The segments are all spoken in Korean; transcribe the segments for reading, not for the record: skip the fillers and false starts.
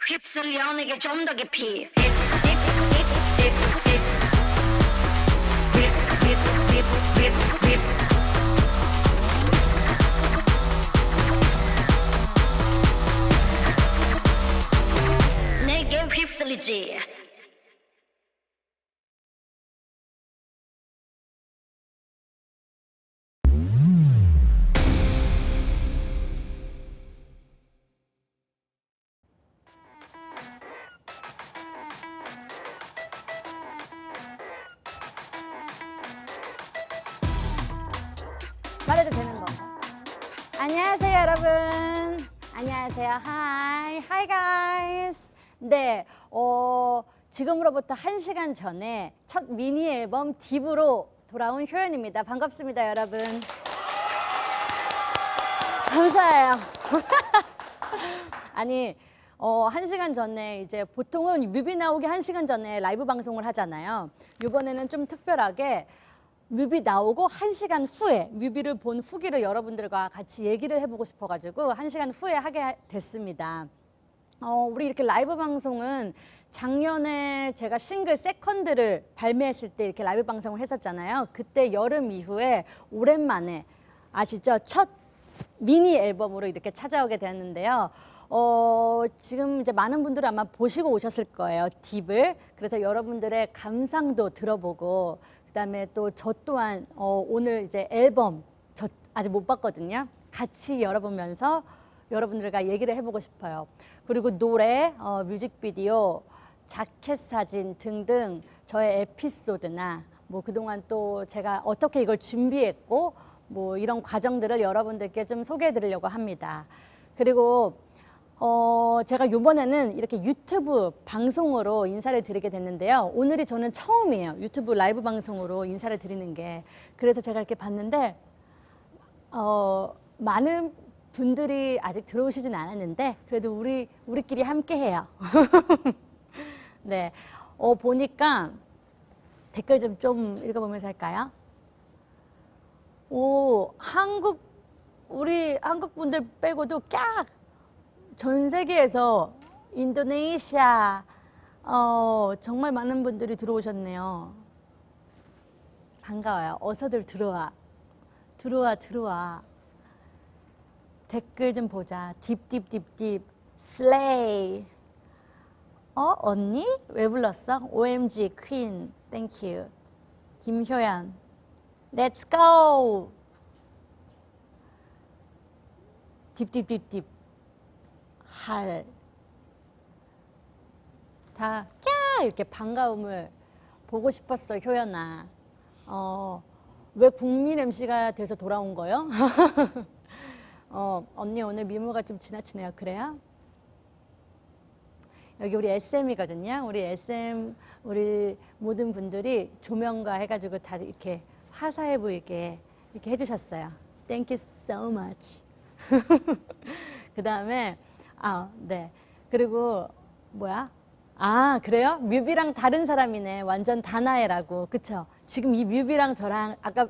휩쓸려 내게 좀 더 깊이 내게 휩쓸리지. 말해도 되는 거. 안녕하세요, 여러분. 안녕하세요. Hi guys. 네, 지금으로부터 1시간 전에 첫 미니 앨범 딥으로 돌아온 효연입니다. 반갑습니다, 여러분. 감사해요. 아니, 1시간 전에 이제 보통은 뮤비 나오기 1시간 전에 라이브 방송을 하잖아요. 이번에는 좀 특별하게 뮤비 나오고 1시간 후에 뮤비를 본 후기를 여러분들과 같이 얘기를 해보고 싶어가지고 1시간 후에 하게 됐습니다. 우리 이렇게 라이브 방송은 작년에 제가 싱글 세컨드를 발매했을 때 이렇게 라이브 방송을 했었잖아요. 그때 여름 이후에 오랜만에 아시죠? 첫 미니 앨범으로 이렇게 찾아오게 되었는데요. 지금 이제 많은 분들은 아마 보시고 오셨을 거예요, 딥을. 그래서 여러분들의 감상도 들어보고, 그다음에 또 저 또한 오늘 이제 앨범 저 아직 못 봤거든요. 같이 열어보면서 여러분들과 얘기를 해보고 싶어요. 그리고 노래, 뮤직비디오, 자켓 사진 등등 저의 에피소드나 뭐 그동안 또 제가 어떻게 이걸 준비했고 뭐 이런 과정들을 여러분들께 좀 소개해 드리려고 합니다. 그리고 제가 이번에는 이렇게 유튜브 방송으로 인사를 드리게 됐는데요. 오늘이 저는 처음이에요. 유튜브 라이브 방송으로 인사를 드리는 게. 그래서 제가 이렇게 봤는데 많은 분들이 아직 들어오시진 않았는데 그래도 우리끼리 함께 해요. 네, 보니까 댓글 좀 읽어보면서 할까요? 우리 한국 분들 빼고도 깍! 전 세계에서 인도네시아 정말 많은 분들이 들어오셨네요. 반가워요. 어서들 들어와. 댓글 좀 보자. 딥 슬레이. 언니? 왜 불렀어? OMG 퀸. 땡큐. 김효연. Let's go. 딥. 다 이렇게 반가움을 보고 싶었어, 효연아. 왜 국민 MC가 돼서 돌아온 거요? 언니 오늘 미모가 좀 지나치네요. 그래요? 여기 우리 SM이거든요. 우리 SM 우리 모든 분들이 조명과 해가지고 다 이렇게 화사해 보이게 이렇게 해주셨어요. Thank you so much. 그 다음에 네. 그리고 뭐야? 그래요? 뮤비랑 다른 사람이네. 완전 다나에라고. 그쵸? 지금 이 뮤비랑 저랑 아까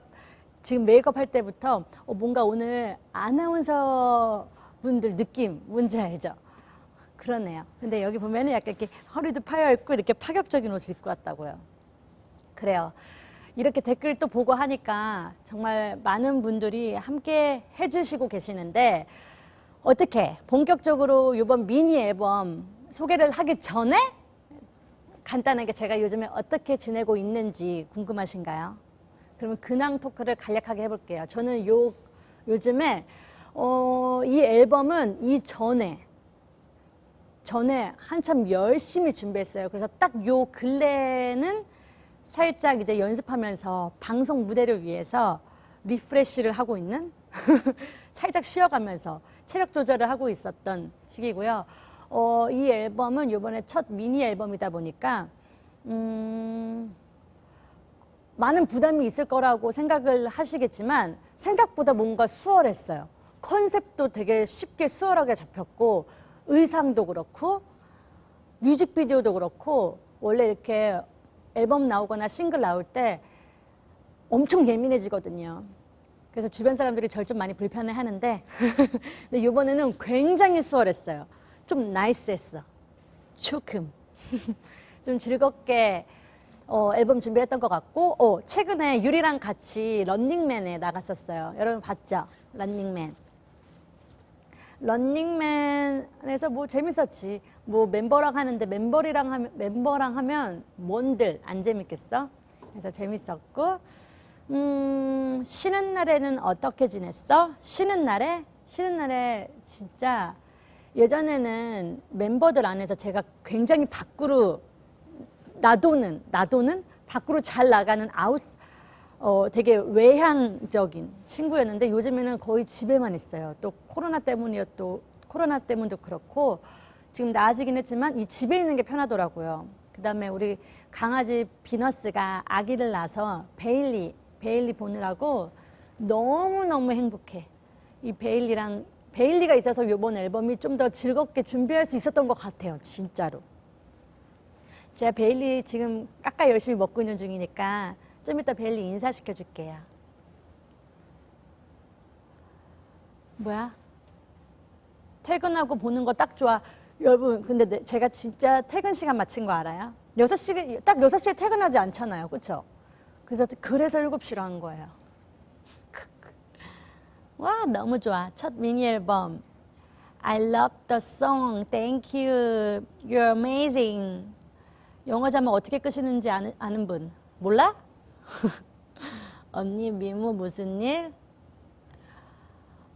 지금 메이크업 할 때부터 뭔가 오늘 아나운서 분들 느낌 뭔지 알죠? 그러네요. 근데 여기 보면은 약간 이렇게 허리도 파여 있고 이렇게 파격적인 옷을 입고 왔다고요. 그래요. 이렇게 댓글 또 보고 하니까 정말 많은 분들이 함께 해주시고 계시는데 어떻게 본격적으로 이번 미니 앨범 소개를 하기 전에 간단하게 제가 요즘에 어떻게 지내고 있는지 궁금하신가요? 그러면 근황 토크를 간략하게 해볼게요. 저는 요즘에 이 앨범은 전에 한참 열심히 준비했어요. 그래서 딱 요 근래는 살짝 이제 연습하면서 방송 무대를 위해서 리프레쉬를 하고 있는 살짝 쉬어가면서 체력 조절을 하고 있었던 시기고요. 이 앨범은 이번에 첫 미니 앨범이다 보니까 많은 부담이 있을 거라고 생각을 하시겠지만 생각보다 뭔가 수월했어요. 컨셉도 되게 쉽게 수월하게 잡혔고 의상도 그렇고 뮤직비디오도 그렇고 원래 이렇게 앨범 나오거나 싱글 나올 때 엄청 예민해지거든요. 그래서 주변 사람들이 절 좀 많이 불편해하는데 근데 이번에는 굉장히 수월했어요. 좀 나이스했어. 조금 좀 즐겁게 앨범 준비했던 것 같고 최근에 유리랑 같이 런닝맨에 나갔었어요. 여러분 봤죠? 런닝맨. 런닝맨에서 뭐 재밌었지. 뭐 멤버랑 하는데 멤버랑 하면 뭔들 안 재밌겠어? 그래서 재밌었고 쉬는 날에는 어떻게 지냈어? 쉬는 날에 진짜 예전에는 멤버들 안에서 제가 굉장히 밖으로 나도는 밖으로 잘 나가는 되게 외향적인 친구였는데 요즘에는 거의 집에만 있어요. 또 코로나 때문도 그렇고 지금 나아지긴 했지만 이 집에 있는 게 편하더라고요. 그다음에 우리 강아지 비너스가 아기를 낳아서 베일리 보느라고 너무너무 행복해. 이 베일리가 있어서 이번 앨범이 좀 더 즐겁게 준비할 수 있었던 것 같아요. 진짜로. 제가 베일리 지금 깎아 열심히 먹고 있는 중이니까 좀 이따 베일리 인사시켜 줄게요. 뭐야? 퇴근하고 보는 거 딱 좋아. 여러분, 근데 제가 진짜 퇴근 시간 맞춘 거 알아요? 딱 6시에 퇴근하지 않잖아요. 그쵸? 그래서 7시로 한 거예요. 와, 너무 좋아. 첫 미니 앨범. I love the song. Thank you. You're amazing. 영어 자막 어떻게 끄시는지 아는 분? 몰라? 언니 미모 무슨 일?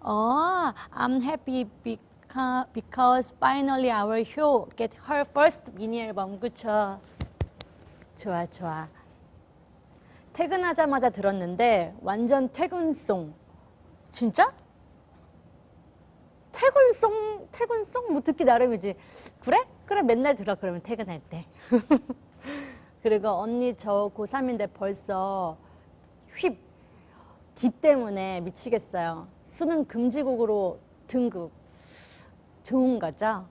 I'm happy because finally our Hyo get her first mini 앨범. 그쵸? 좋아. 퇴근하자마자 들었는데 완전 퇴근송. 진짜? 퇴근송? 뭐 듣기 나름이지. 그래? 그래, 맨날 들어, 그러면 퇴근할 때. 그리고 언니 저 고3인데 벌써 딥 때문에 미치겠어요. 수능 금지곡으로 등급. 좋은 거죠?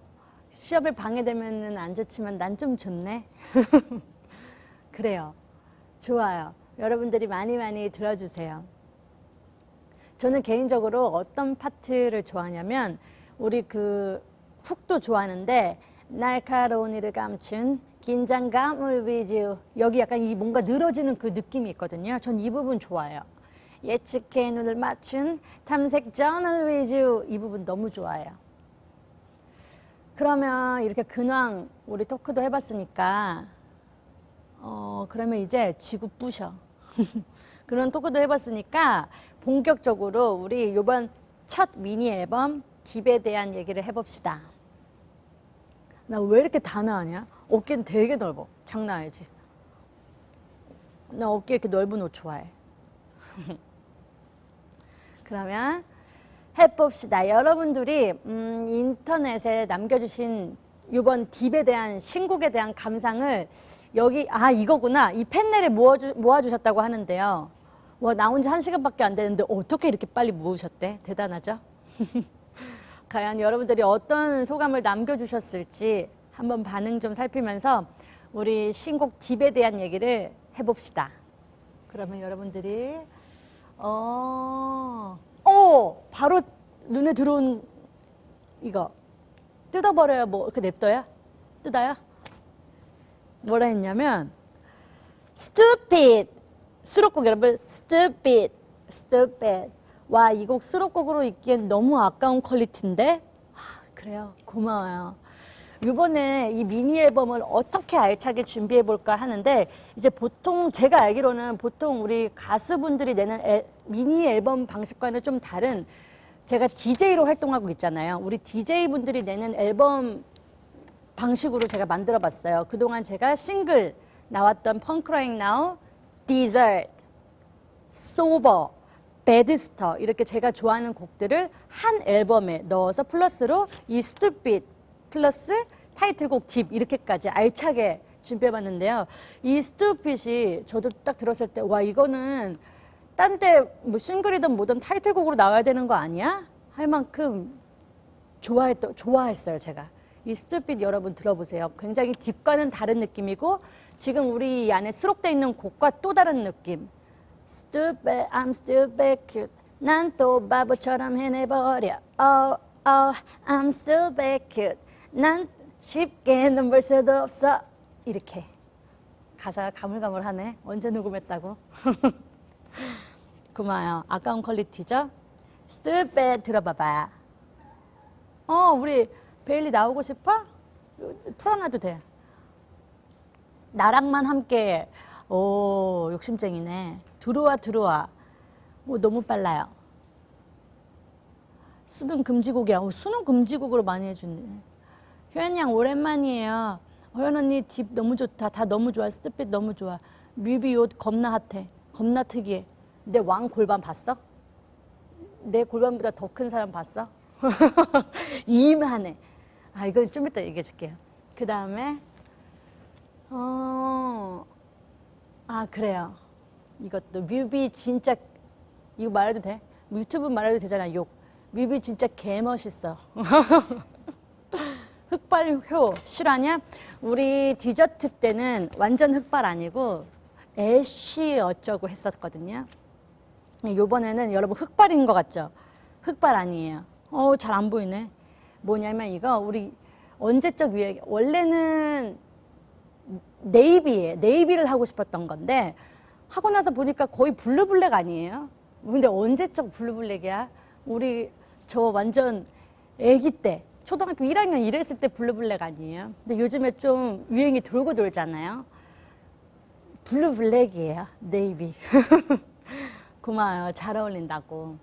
시험에 방해되면 안 좋지만 난 좀 좋네. 그래요. 좋아요. 여러분들이 많이 들어주세요. 저는 개인적으로 어떤 파트를 좋아하냐면 우리 그 훅도 좋아하는데 날카로운 이를 감춘 긴장감을 위주 여기 약간 이 뭔가 늘어지는 그 느낌이 있거든요. 전 이 부분 좋아해요. 예측해 눈을 맞춘 탐색전을 위주 이 부분 너무 좋아해요. 그러면 이렇게 근황 우리 토크도 해봤으니까 그러면 이제 지구 부셔. 그런 토크도 해봤으니까 본격적으로 우리 이번 첫 미니 앨범 딥에 대한 얘기를 해봅시다. 나 왜 이렇게 단아하냐? 어깨는 되게 넓어. 장난 아니지? 나 어깨 이렇게 넓은 옷 좋아해. 그러면 해봅시다. 여러분들이 인터넷에 남겨주신 이번 딥에 대한 신곡에 대한 감상을 여기 이거구나. 이 팬넬에 모아주셨다고 하는데요. 와, 나온 지 1시간밖에 안 되는데 어떻게 이렇게 빨리 모으셨대? 대단하죠? 과연 여러분들이 어떤 소감을 남겨주셨을지 한번 반응 좀 살피면서 우리 신곡 딥에 대한 얘기를 해봅시다. 그러면 여러분들이 바로 눈에 들어온 이거 뜯어버려요? 뭐 이렇게 냅둬요? 뜯어요? 뭐라 했냐면 stupid 수록곡 여러분 stupid 와, 이 곡 수록곡으로 읽기엔 너무 아까운 퀄리티인데 그래요. 고마워요. 이번에 이 미니 앨범을 어떻게 알차게 준비해 볼까 하는데 이제 보통 제가 알기로는 보통 우리 가수분들이 내는 미니 앨범 방식과는 좀 다른 제가 DJ로 활동하고 있잖아요. 우리 DJ분들이 내는 앨범 방식으로 제가 만들어 봤어요. 그동안 제가 싱글 나왔던 Punk Crying Now, Desert, Sober, Bad Star 이렇게 제가 좋아하는 곡들을 한 앨범에 넣어서 플러스로 이 Stupid 플러스 타이틀곡 딥 이렇게까지 알차게 준비해봤는데요. 이 Stupid이 저도 딱 들었을 때 와 이거는 딴 데 뭐 싱글이든 뭐든 타이틀곡으로 나와야 되는 거 아니야? 할 만큼 좋아했어요 제가. 이 Stupid 여러분 들어보세요. 굉장히 딥과는 다른 느낌이고 지금 우리 안에 수록되어 있는 곡과 또 다른 느낌. Stupid, I'm stupid, cute. 난 또 바보처럼 해내버려. I'm stupid, cute. 난 쉽게 넘볼 수도 없어. 이렇게. 가사가 가물가물하네. 언제 녹음했다고. 고마워요. 아까운 퀄리티죠? stupid 들어봐봐. 우리 베일리 나오고 싶어? 풀어놔도 돼. 나랑만 함께. 오, 욕심쟁이네. 들어와. 너무 빨라요. 수능 금지곡이야. 수능 금지곡으로 많이 해주네. 효연 양 오랜만이에요. 효연 언니 딥 너무 좋다. 다 너무 좋아. 스트핏 너무 좋아. 뮤비 옷 겁나 핫해. 겁나 특이해. 내 왕 골반 봤어? 내 골반보다 더 큰 사람 봤어? 이만해. 이건 좀 이따 얘기해 줄게요. 그 다음에 그래요. 이것도 뮤비 진짜 이거 말해도 돼? 유튜브 말해도 되잖아. 욕. 뮤비 진짜 개멋있어. 흑발효 실화냐? 우리 디저트 때는 완전 흑발 아니고 애쉬 어쩌고 했었거든요. 요번에는 여러분 흑발인 것 같죠? 흑발 아니에요. 잘 안 보이네. 뭐냐면 이거 우리 언제적 유행, 원래는 네이비예요. 네이비를 하고 싶었던 건데 하고 나서 보니까 거의 블루블랙 아니에요? 근데 언제적 블루블랙이야? 우리 저 완전 애기 때 초등학교 1학년 이랬을 때 블루블랙 아니에요? 근데 요즘에 좀 유행이 돌고 돌잖아요. 블루블랙이에요. 네이비. 고마워요. 잘 어울린다고.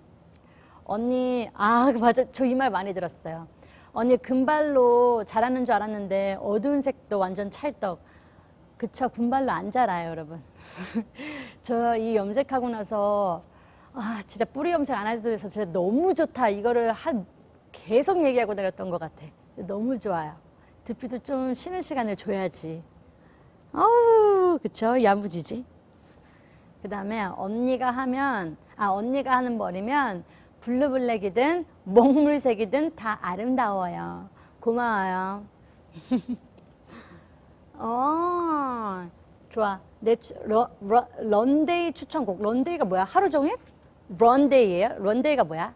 언니, 맞아. 저 이 말 많이 들었어요. 언니 금발로 자라는 줄 알았는데 어두운 색도 완전 찰떡. 그쵸, 금발로 안 자라요, 여러분. 저 이 염색하고 나서 진짜 뿌리 염색 안 해도 돼서 진짜 너무 좋다. 이거를 계속 얘기하고 다녔던 것 같아. 너무 좋아요. 두피도 좀 쉬는 시간을 줘야지. 그쵸, 야무지지. 그 다음에 언니가 하는 머리면 블루블랙이든 먹물색이든 다 아름다워요. 고마워요. 좋아. 런데이 추천곡. 런데이가 뭐야? 하루 종일? 런데이예요? 런데이가 뭐야?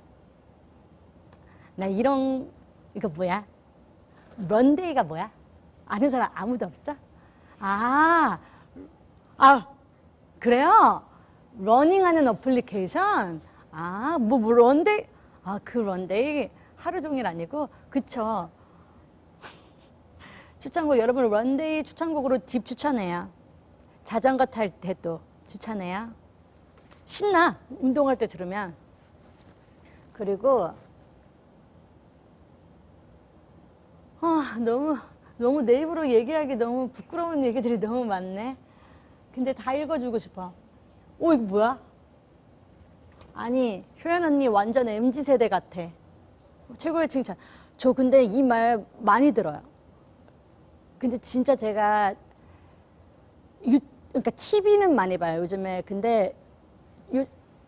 나 이거 뭐야? 런데이가 뭐야? 아는 사람 아무도 없어? 그래요? 러닝하는 어플리케이션? 뭐 런데이? 그 런데이 하루 종일 아니고, 그쵸? 추천곡, 여러분 런데이 추천곡으로 딥 추천해요. 자전거 탈 때도 추천해요. 신나, 운동할 때 들으면. 그리고 너무 내 입으로 얘기하기 너무 부끄러운 얘기들이 너무 많네. 근데 다 읽어주고 싶어. 이거 뭐야? 아니, 효연 언니 완전 MZ세대 같아. 최고의 칭찬. 저 근데 이 말 많이 들어요. 근데 진짜 제가 그러니까 TV는 많이 봐요, 요즘에. 근데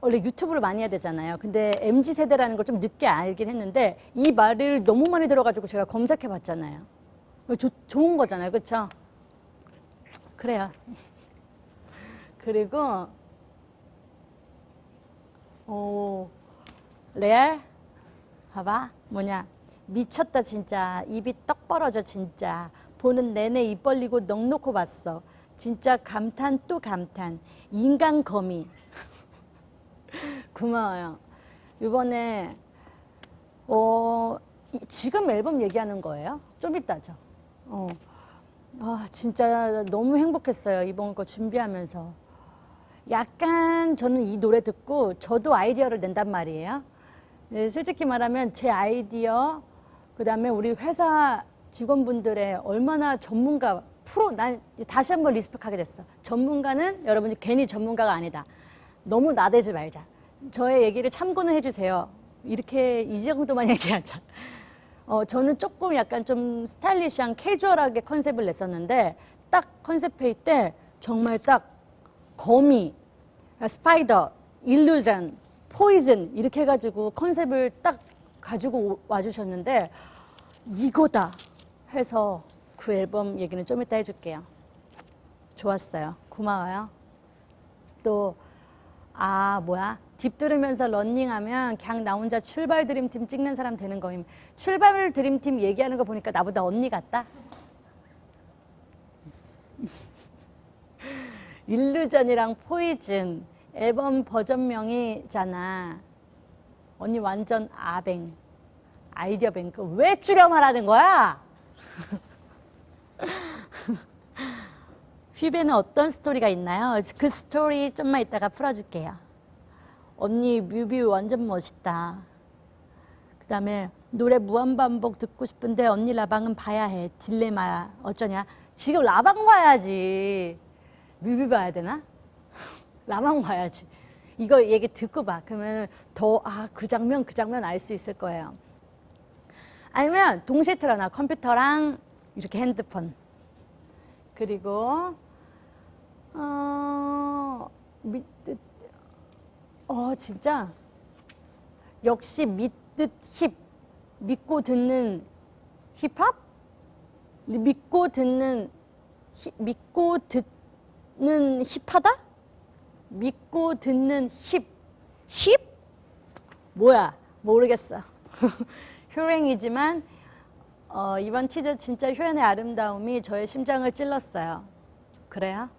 원래 유튜브를 많이 해야 되잖아요. 근데 MZ세대라는 걸 좀 늦게 알긴 했는데 이 말을 너무 많이 들어가지고 제가 검색해 봤잖아요. 좋은 거잖아요. 그렇죠? 그래요. 그리고 레알 봐봐. 뭐냐, 미쳤다 진짜. 입이 떡 벌어져 진짜. 보는 내내 입 벌리고 넋 놓고 봤어. 진짜 감탄 또 감탄. 인간 거미. 고마워요. 이번에 지금 앨범 얘기하는 거예요? 좀 이따죠. 진짜 너무 행복했어요. 이번 거 준비하면서. 약간 저는 이 노래 듣고 저도 아이디어를 낸단 말이에요. 네, 솔직히 말하면 제 아이디어, 그 다음에 우리 회사 직원분들의 얼마나 전문가, 난 다시 한번 리스펙하게 됐어. 전문가는 여러분이 괜히 전문가가 아니다. 너무 나대지 말자. 저의 얘기를 참고는 해주세요. 이렇게 이 정도만 얘기하자. 저는 조금 약간 좀 스타일리시한 캐주얼하게 컨셉을 냈었는데 딱 컨셉 회의 때 정말 딱 거미, 스파이더, 일루전, 포이즌 이렇게 해가지고 컨셉을 딱 가지고 와주셨는데 이거다 해서 그 앨범 얘기는 좀 이따 해줄게요. 좋았어요. 고마워요. 또 딥 들으면서 런닝하면 그냥 나 혼자 출발 드림팀 찍는 사람 되는 거임. 출발 드림팀 얘기하는 거 보니까 나보다 언니 같다? 일루전이랑 포이즌 앨범 버전명이잖아. 언니 완전 아뱅. 아이디어 뱅크. 왜 줄여 말하는 거야? 휘베는 어떤 스토리가 있나요? 그 스토리 좀만 이따가 풀어줄게요. 언니 뮤비 완전 멋있다. 그 다음에 노래 무한반복 듣고 싶은데 언니 라방은 봐야 해. 딜레마야. 어쩌냐? 지금 라방 봐야지. 뮤비 봐야 되나? 라방 봐야지. 이거 얘기 듣고 봐. 그러면 더, 그 장면 알 수 있을 거예요. 아니면 동시에 틀어놔. 컴퓨터랑 이렇게 핸드폰. 그리고, 진짜. 역시 믿듯 힙. 믿고 듣는 힙합? 믿고 듣는 힙하다? 믿고 듣는 힙? 뭐야? 모르겠어. 효랭이지만 이번 티저 진짜 효연의 아름다움이 저의 심장을 찔렀어요. 그래요?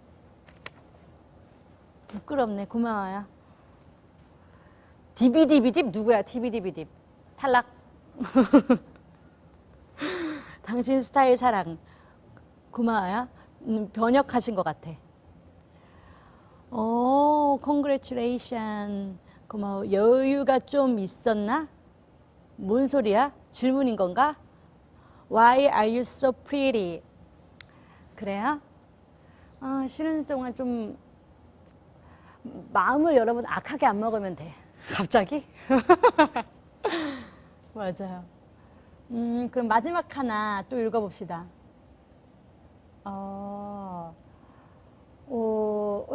부끄럽네. 고마워요. 디비디비딥 누구야? 디비디비딥 탈락. 당신 스타일 사랑. 고마워요. 번역하신 것 같아. congratulation. 고마워. 여유가 좀 있었나? 뭔 소리야? 질문인 건가? Why are you so pretty? 그래요? 쉬는 동안 좀 마음을 여러분 악하게 안 먹으면 돼. 갑자기? 맞아요. 그럼 마지막 하나 또 읽어봅시다.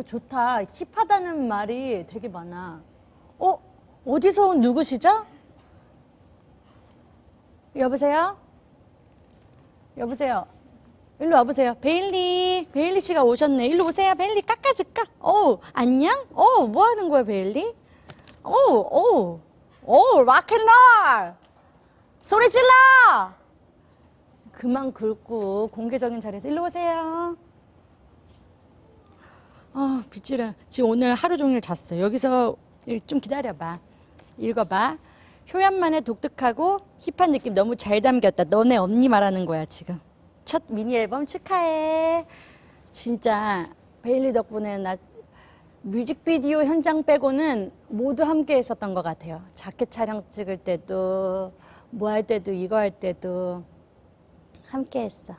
좋다. 힙하다는 말이 되게 많아. 어디서 온 누구시죠? 여보세요? 여보세요? 일로 와보세요. 베일리 씨가 오셨네. 일로 오세요. 베일리 깎아줄까? 안녕? 뭐 하는 거야, 베일리? 락앤롤! 소리 질러! 그만 긁고 공개적인 자리에서 일로 오세요. 빗질은 지금 오늘 하루 종일 잤어. 여기서 좀 기다려봐. 읽어봐. 효연만의 독특하고 힙한 느낌 너무 잘 담겼다. 너네 언니 말하는 거야 지금. 첫 미니 앨범 축하해. 진짜 베일리 덕분에 나 뮤직비디오 현장 빼고는 모두 함께 했었던 것 같아요. 자켓 촬영 찍을 때도 뭐 할 때도 이거 할 때도 함께 했어.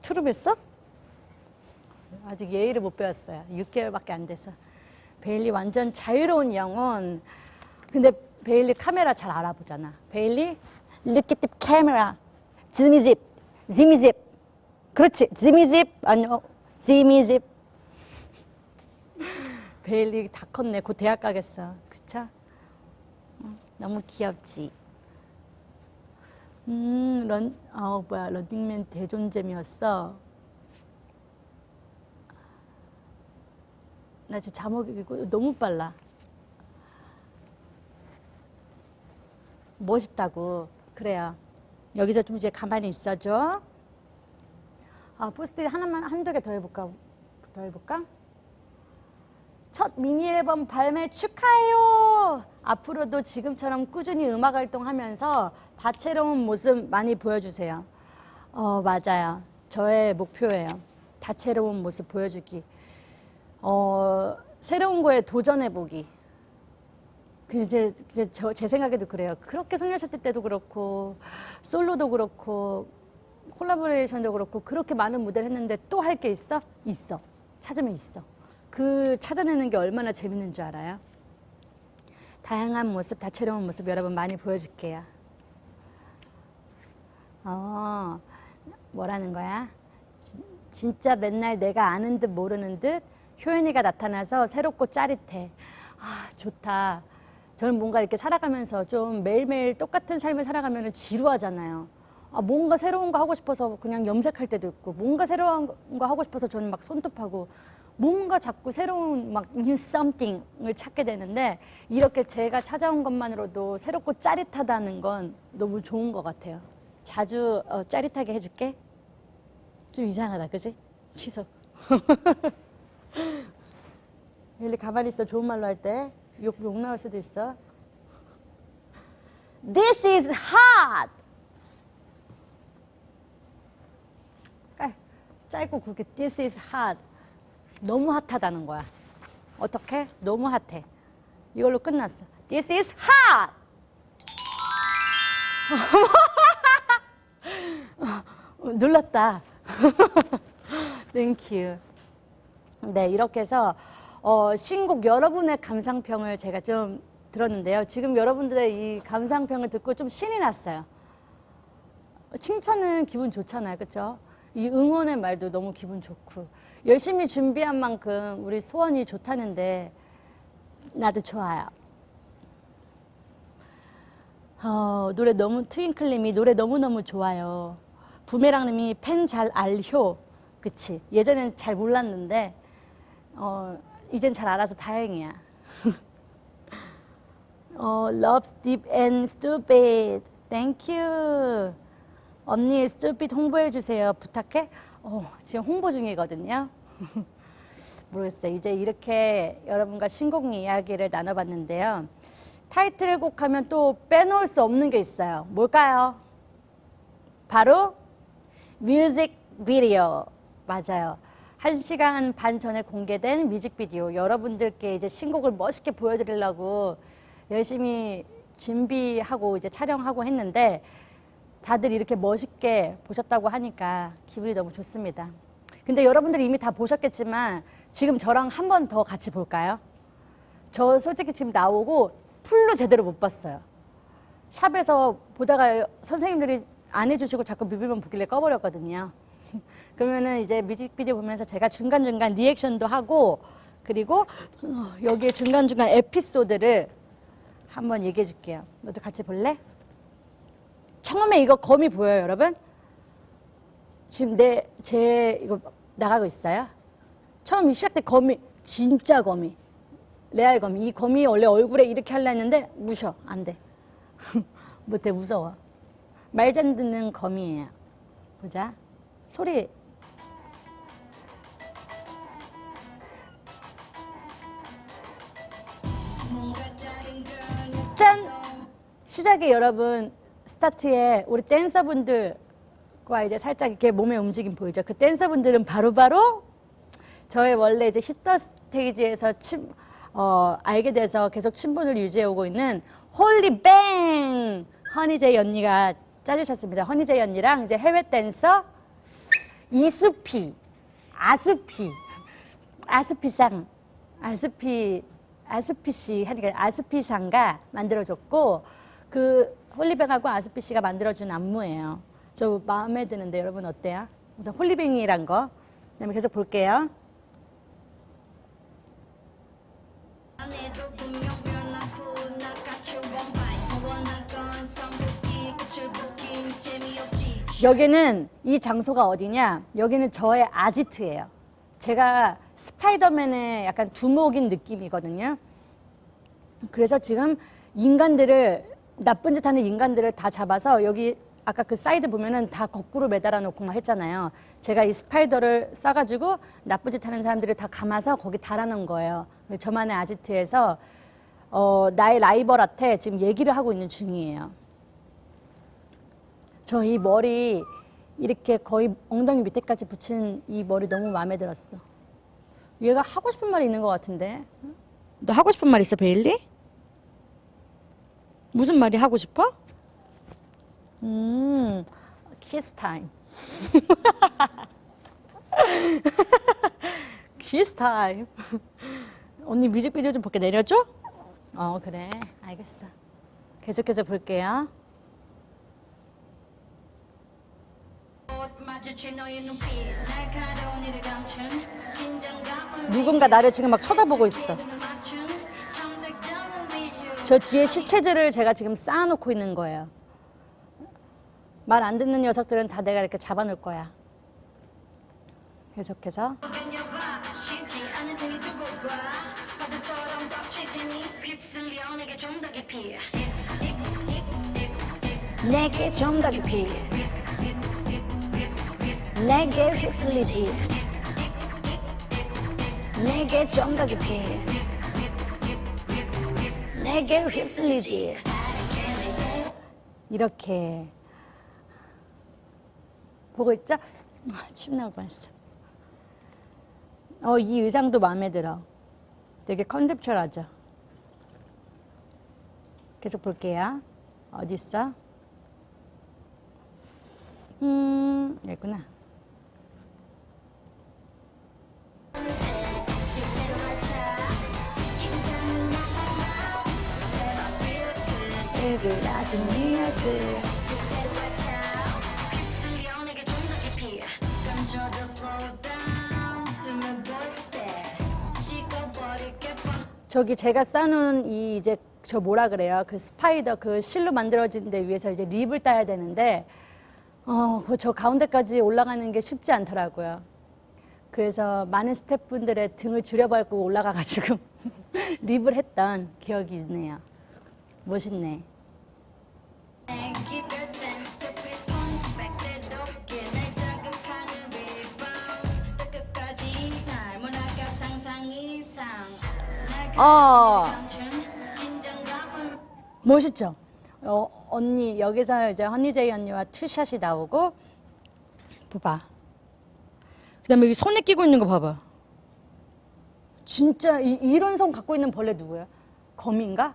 트룹 했어? 아직 예의를 못 배웠어요. 6개월밖에 안 돼서. 베일리 완전 자유로운 영혼. 근데 베일리 카메라 잘 알아보잖아. 베일리, look at the camera. 지미집, 지미집. 그렇지, 지미집. 아니, 지미집. 베일리 다 컸네. 곧 대학 가겠어. 그쵸? 너무 귀엽지? 런닝맨 대존잼이었어. 나 지금 자막 읽고 너무 빨라. 멋있다고. 그래요. 여기서 좀 이제 가만히 있어줘. 포스트 하나만 한두 개 더 해볼까? 첫 미니 앨범 발매 축하해요. 앞으로도 지금처럼 꾸준히 음악 활동하면서 다채로운 모습 많이 보여주세요. 맞아요. 저의 목표예요. 다채로운 모습 보여주기. 새로운 거에 도전해보기. 이제 제 생각에도 그래요. 그렇게 소녀시대 때도 그렇고 솔로도 그렇고 콜라보레이션도 그렇고 그렇게 많은 무대를 했는데 또 할 게 있어? 있어. 찾으면 있어. 그 찾아내는 게 얼마나 재밌는 줄 알아요? 다양한 모습, 다채로운 모습 여러분 많이 보여줄게요. 뭐라는 거야? 진짜 맨날 내가 아는 듯 모르는 듯 효연이가 나타나서 새롭고 짜릿해. 좋다. 저는 뭔가 이렇게 살아가면서 좀 매일매일 똑같은 삶을 살아가면 지루하잖아요. 뭔가 새로운 거 하고 싶어서 그냥 염색할 때도 있고, 뭔가 새로운 거 하고 싶어서 저는 막 손톱하고, 뭔가 자꾸 새로운 막 new something을 찾게 되는데, 이렇게 제가 찾아온 것만으로도 새롭고 짜릿하다는 건 너무 좋은 것 같아요. 자주 짜릿하게 해줄게. 좀 이상하다, 그지? 취소. 릴리 가만히 있어. 좋은 말로 할 때 욕 나올 수도 있어. This is hot. 짧고 굵게 This is hot. 너무 핫하다는 거야. 어떻게? 너무 핫해. 이걸로 끝났어. This is hot. 눌렀다. Thank you. 네, 이렇게 해서 신곡 여러분의 감상평을 제가 좀 들었는데요. 지금 여러분들의 이 감상평을 듣고 좀 신이 났어요. 칭찬은 기분 좋잖아요. 그렇죠? 이 응원의 말도 너무 기분 좋고 열심히 준비한 만큼 우리 소원이 좋다는데 나도 좋아요. 노래 너무 트윙클님이 노래 너무너무 좋아요. 부메랑님이 팬 잘 알효. 그치? 예전엔 잘 몰랐는데 이젠 잘 알아서 다행이야. Loves deep and stupid. Thank you. 언니의 stupid 홍보해 주세요. 부탁해. 지금 홍보 중이거든요. 모르겠어요. 이제 이렇게 여러분과 신곡 이야기를 나눠봤는데요. 타이틀곡 하면 또 빼놓을 수 없는 게 있어요. 뭘까요? 바로 뮤직비디오. 맞아요. 1시간 반 전에 공개된 뮤직비디오. 여러분들께 이제 신곡을 멋있게 보여드리려고 열심히 준비하고 이제 촬영하고 했는데 다들 이렇게 멋있게 보셨다고 하니까 기분이 너무 좋습니다. 근데 여러분들이 이미 다 보셨겠지만 지금 저랑 한 번 더 같이 볼까요? 저 솔직히 지금 나오고 풀로 제대로 못 봤어요. 샵에서 보다가 선생님들이 안 해주시고 자꾸 뮤비만 보길래 꺼버렸거든요. 그러면은 이제 뮤직비디오 보면서 제가 중간중간 리액션도 하고 그리고 여기에 중간중간 에피소드를 한번 얘기해 줄게요. 너도 같이 볼래? 처음에 이거 거미 보여요, 여러분? 지금 제 이거 나가고 있어요? 처음 시작 때 거미, 진짜 거미. 레알 거미. 이 거미 원래 얼굴에 이렇게 하려 했는데 무셔. 안 돼. 못해, 무서워. 말 잘 듣는 거미예요. 보자. 소리. 짠! 시작에 여러분 스타트에 우리 댄서분들과 이제 살짝 이렇게 몸의 움직임 보이죠? 그 댄서분들은 바로바로 저의 원래 이제 히터 스테이지에서 알게 돼서 계속 친분을 유지해오고 있는 홀리뱅 허니제이 언니가 짜주셨습니다. 허니제이 언니랑 이제 해외 댄서 이수피, 아수피상, 아수피 씨 하니까 아수피상가 만들어줬고 그 홀리뱅하고 아수피 씨가 만들어준 안무예요. 저 마음에 드는데 여러분 어때요? 우선 홀리뱅이란 거. 그다음에 계속 볼게요. 여기는 이 장소가 어디냐? 여기는 저의 아지트예요. 제가 스파이더맨의 약간 두목인 느낌이거든요. 그래서 지금 인간들을 나쁜 짓 하는 인간들을 다 잡아서 여기 아까 그 사이드 보면은 다 거꾸로 매달아 놓고 막 했잖아요. 제가 이 스파이더를 싸가지고 나쁜 짓 하는 사람들을 다 감아서 거기 달아놓은 거예요. 저만의 아지트에서 나의 라이벌한테 지금 얘기를 하고 있는 중이에요. 저 이 머리 이렇게 거의 엉덩이 밑에까지 붙인 이 머리 너무 마음에 들었어. 얘가 하고 싶은 말이 있는 것 같은데. 너 하고 싶은 말 있어, 베일리? 무슨 말이 하고 싶어? 키스 타임. 키스 타임. 언니 뮤직비디오 좀 볼게. 내려줘? 그래. 알겠어. 계속해서 볼게요. 누군가 나를 지금 막 쳐다보고 있어. 저 뒤에 시체들을 제가 지금 쌓아놓고 있는 거예요. 말 안 듣는 녀석들은 다 내가 이렇게 잡아놓을 거야. 계속해서. 내게 좀 더 깊이 내게 휩쓸리지 내게 좀 더 깊이 내게 휩쓸리지. 이렇게 보고 있죠? 침 나올 뻔했어. 이 의상도 마음에 들어. 되게 컨셉추얼하죠? 계속 볼게요. 어디 있어? 여기구나. 일그라진 이야기 저기 제가 싸놓은 이 이제 저 뭐라 그래요? 그 스파이더 그 실로 만들어진 데 위해서 이제 립을 따야 되는데 저 가운데까지 올라가는 게 쉽지 않더라고요. 그래서 많은 스태프분들의 등을 줄여밟고 올라가가지고 립을 했던 기억이 있네요. 멋있네. 멋있죠? 언니 여기서 이제 허니제이 언니와 투샷이 나오고 봐봐. 그다음에 여기 손에 끼고 있는 거 봐봐. 진짜 이런 손 갖고 있는 벌레 누구야? 거미인가?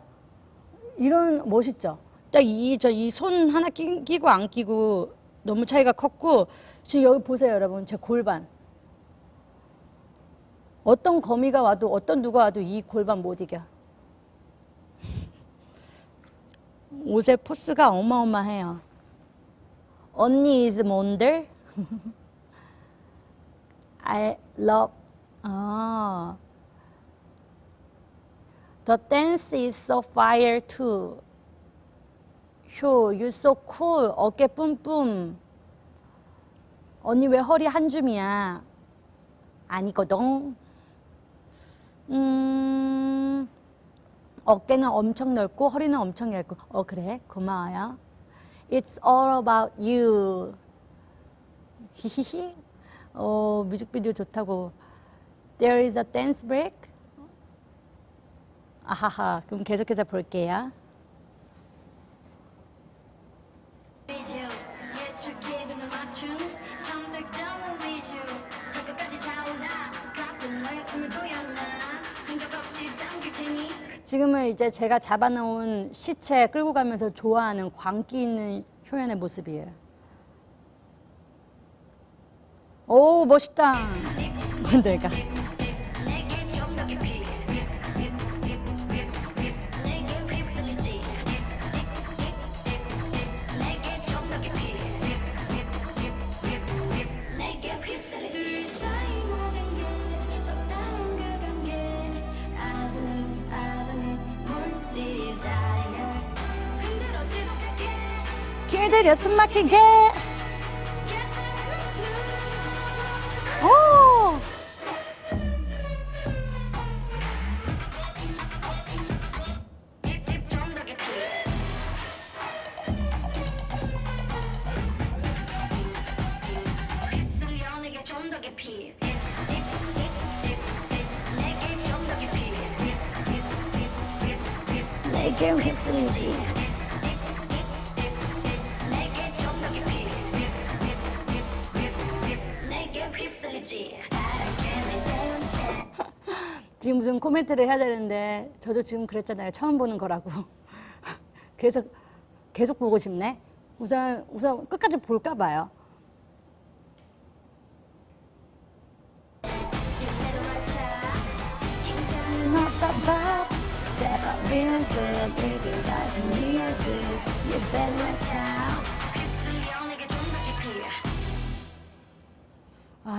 이런 멋있죠? 딱 이 손 하나 끼고 안 끼고 너무 차이가 컸고 지금 여기 보세요 여러분 제 골반. 어떤 거미가 와도 어떤 누가 와도 이 골반 못 이겨. 옷의 포스가 어마어마해요. 언니 is 뭔들? I love. The dance is so fire too. 효, you so cool. 어깨 뿜뿜. 언니 왜 허리 한 줌이야? 아니거든. 어깨는 엄청 넓고 허리는 엄청 얇고. 그래? 고마워요. It's all about you. 히히히. 뮤직비디오 좋다고. There is a dance break. 아하하. 그럼 계속해서 볼게요. 지금은 이제 제가 잡아놓은 시체 끌고 가면서 좋아하는 광기 있는 효연의 모습이에요. 오, 멋있다. 내가. 길들여 숨막히게. 오. 내게 휩쓸리지. 지금 무슨 코멘트를 해야 되는데 저도 지금 그랬잖아요. 처음 보는 거라고. 그래서 계속 보고 싶네. 우선 끝까지 볼까 봐요.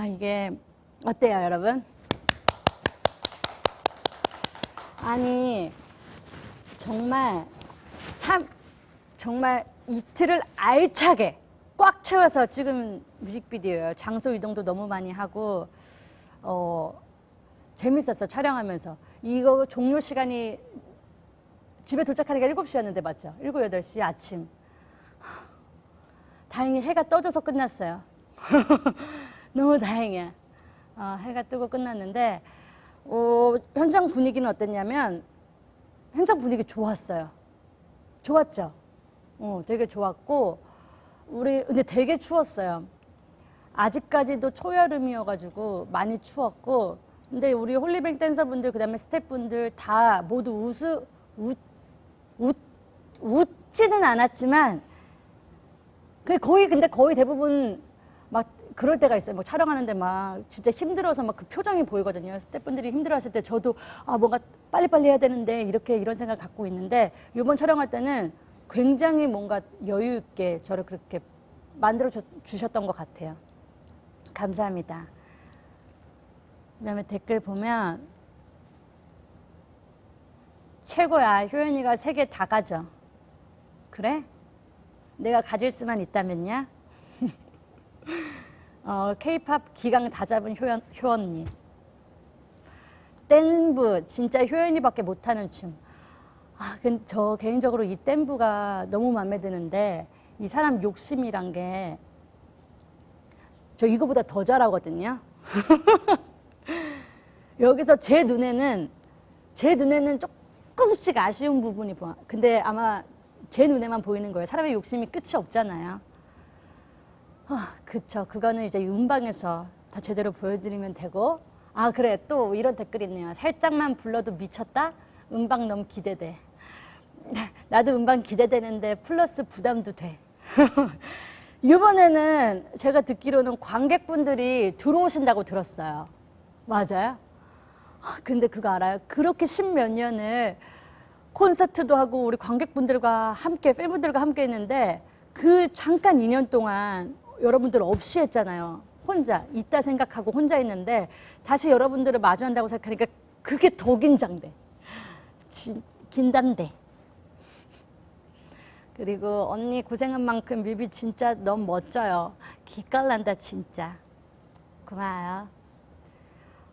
이게 어때요, 여러분? 아니 정말 이틀을 알차게 꽉 채워서 찍은 뮤직비디오예요. 장소 이동도 너무 많이 하고 재밌었어 촬영하면서. 이거 종료 시간이 집에 도착하니까 7시였는데 맞죠? 7, 8시 아침. 다행히 해가 떠져서 끝났어요. 너무 다행이야. 해가 뜨고 끝났는데 현장 분위기는 어땠냐면 현장 분위기 좋았어요. 좋았죠. 되게 좋았고 우리 근데 되게 추웠어요. 아직까지도 초여름이어가지고 많이 추웠고 근데 우리 홀리뱅 댄서분들 그다음에 스태프분들 다 모두 웃지는 않았지만 근데 거의 대부분 막 그럴 때가 있어요. 막 촬영하는데 막 진짜 힘들어서 막 그 표정이 보이거든요. 스태프분들이 힘들어하실 때 저도 뭔가 빨리빨리 해야 되는데 이런 생각을 갖고 있는데 이번 촬영할 때는 굉장히 뭔가 여유 있게 저를 그렇게 만들어 주셨던 것 같아요. 감사합니다. 그다음에 댓글 보면 최고야. 효연이가 3개 다 가져. 그래? 내가 가질 수만 있다면야? K-팝 기강 다 잡은 효언니. 댄부 진짜 효연이밖에 못하는 춤. 근데 저 개인적으로 이 댄부가 너무 마음에 드는데 이 사람 욕심이란 게 저 이거보다 더 잘하거든요. 여기서 제 눈에는 조금씩 아쉬운 부분이 보여. 근데 아마 제 눈에만 보이는 거예요. 사람의 욕심이 끝이 없잖아요. 그쵸. 그거는 이제 음방에서 다 제대로 보여드리면 되고. 그래. 또 이런 댓글이 있네요. 살짝만 불러도 미쳤다? 음방 너무 기대돼. 나도 음방 기대되는데 플러스 부담도 돼. 이번에는 제가 듣기로는 관객분들이 들어오신다고 들었어요. 맞아요? 근데 그거 알아요? 그렇게 10몇 년을 콘서트도 하고 우리 관객분들과 함께 팬분들과 함께 했는데 그 잠깐 2년 동안 여러분들 없이 했잖아요. 혼자 있다 생각하고 혼자 있는데 다시 여러분들을 마주한다고 생각하니까 그게 더 긴장돼. 긴단돼. 그리고 언니 고생한 만큼 뮤비 진짜 너무 멋져요. 기깔난다 진짜. 고마워요.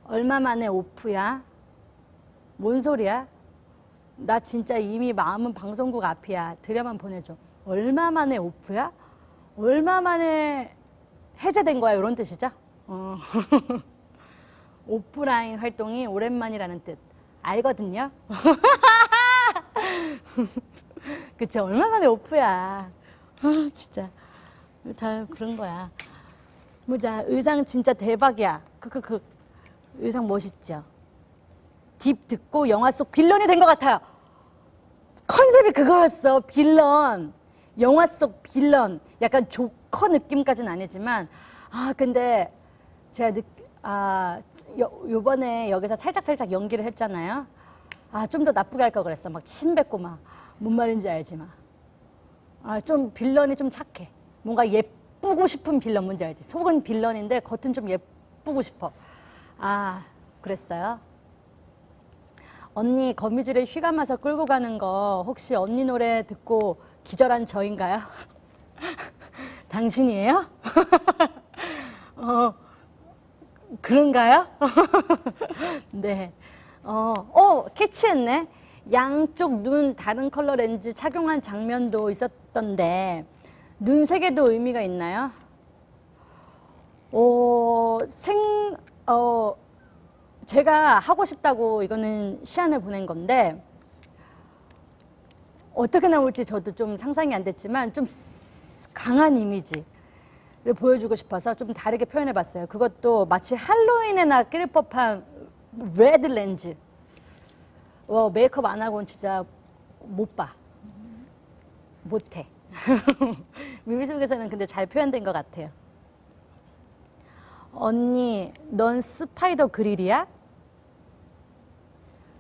얼마 만에 오프야? 뭔 소리야? 나 진짜 이미 마음은 방송국 앞이야. 드려만 보내줘. 얼마 만에 오프야? 얼마 만에 해제된 거야? 이런 뜻이죠? 오프라인 활동이 오랜만이라는 뜻. 알거든요? 그쵸? 얼마 만에 오프야. 진짜. 다 그런 거야. 보자. 의상 진짜 대박이야. 의상 멋있죠? 딥 듣고 영화 속 빌런이 된 것 같아요. 컨셉이 그거였어. 빌런. 영화 속 빌런. 약간 조커 느낌까지는 아니지만 근데 제가 요번에 여기서 살짝 연기를 했잖아요. 좀 더 나쁘게 할 걸 그랬어. 막 침 뱉고 막. 뭔 말인지 알지 마. 좀 빌런이 좀 착해. 뭔가 예쁘고 싶은 빌런 뭔지 알지? 속은 빌런인데 겉은 좀 예쁘고 싶어. 그랬어요? 언니 거미줄에 휘 감아서 끌고 가는 거 혹시 언니 노래 듣고 기절한 저인가요? 당신이에요? 그런가요? 네. 캐치했네. 양쪽 눈 다른 컬러 렌즈 착용한 장면도 있었던데 눈 3개도 의미가 있나요? 제가 하고 싶다고 이거는 시안을 보낸 건데 어떻게 나올지 저도 좀 상상이 안 됐지만 좀 강한 이미지를 보여주고 싶어서 좀 다르게 표현해봤어요. 그것도 마치 할로윈에나 낄 법한 레드 렌즈. 메이크업 안 하고는 진짜 못 봐. 못해. 뮤비 속에서는 근데 잘 표현된 것 같아요. 언니, 넌 스파이더 그릴이야?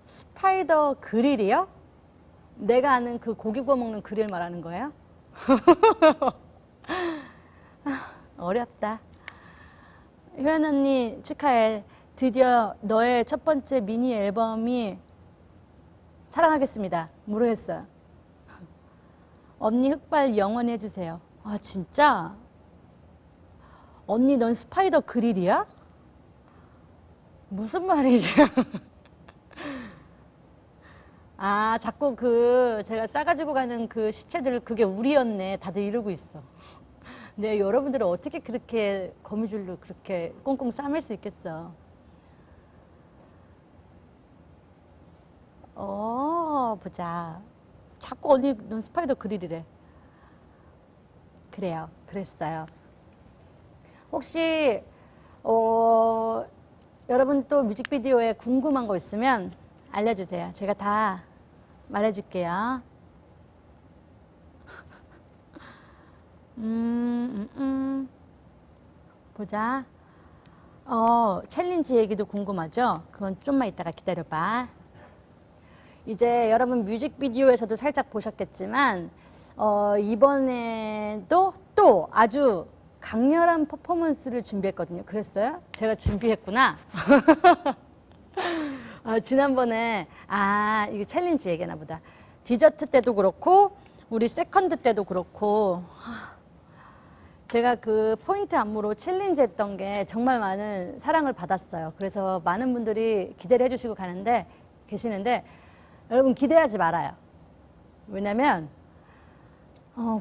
스파이더 그릴이요? 내가 아는 그 고기 구워 먹는 그릴 말하는 거예요? 어렵다. 효연 언니 축하해. 드디어 너의 첫 번째 미니 앨범이 사랑하겠습니다. 모르겠어요. 언니 흑발 영원히 해주세요. 진짜? 언니 넌 스파이더 그릴이야? 무슨 말이지? 자꾸 제가 싸가지고 가는 그 시체들 그게 우리였네. 다들 이러고 있어. 네, 여러분들은 어떻게 그렇게 거미줄로 그렇게 꽁꽁 싸맬 수 있겠어? 보자. 자꾸 언니 눈 스파이더 그리리래. 그래요. 그랬어요. 혹시 여러분 또 뮤직비디오에 궁금한 거 있으면 알려주세요. 제가 다 말해줄게요. 보자. 챌린지 얘기도 궁금하죠? 그건 좀만 이따가 기다려봐. 이제 여러분 뮤직비디오에서도 살짝 보셨겠지만 이번에도 또 아주 강렬한 퍼포먼스를 준비했거든요. 그랬어요? 제가 준비했구나. 지난번에 이거 챌린지 얘기나 보다. 디저트 때도 그렇고 우리 세컨드 때도 그렇고 제가 그 포인트 안무로 챌린지 했던 게 정말 많은 사랑을 받았어요. 그래서 많은 분들이 기대를 해주시고 계시는데 여러분 기대하지 말아요. 왜냐면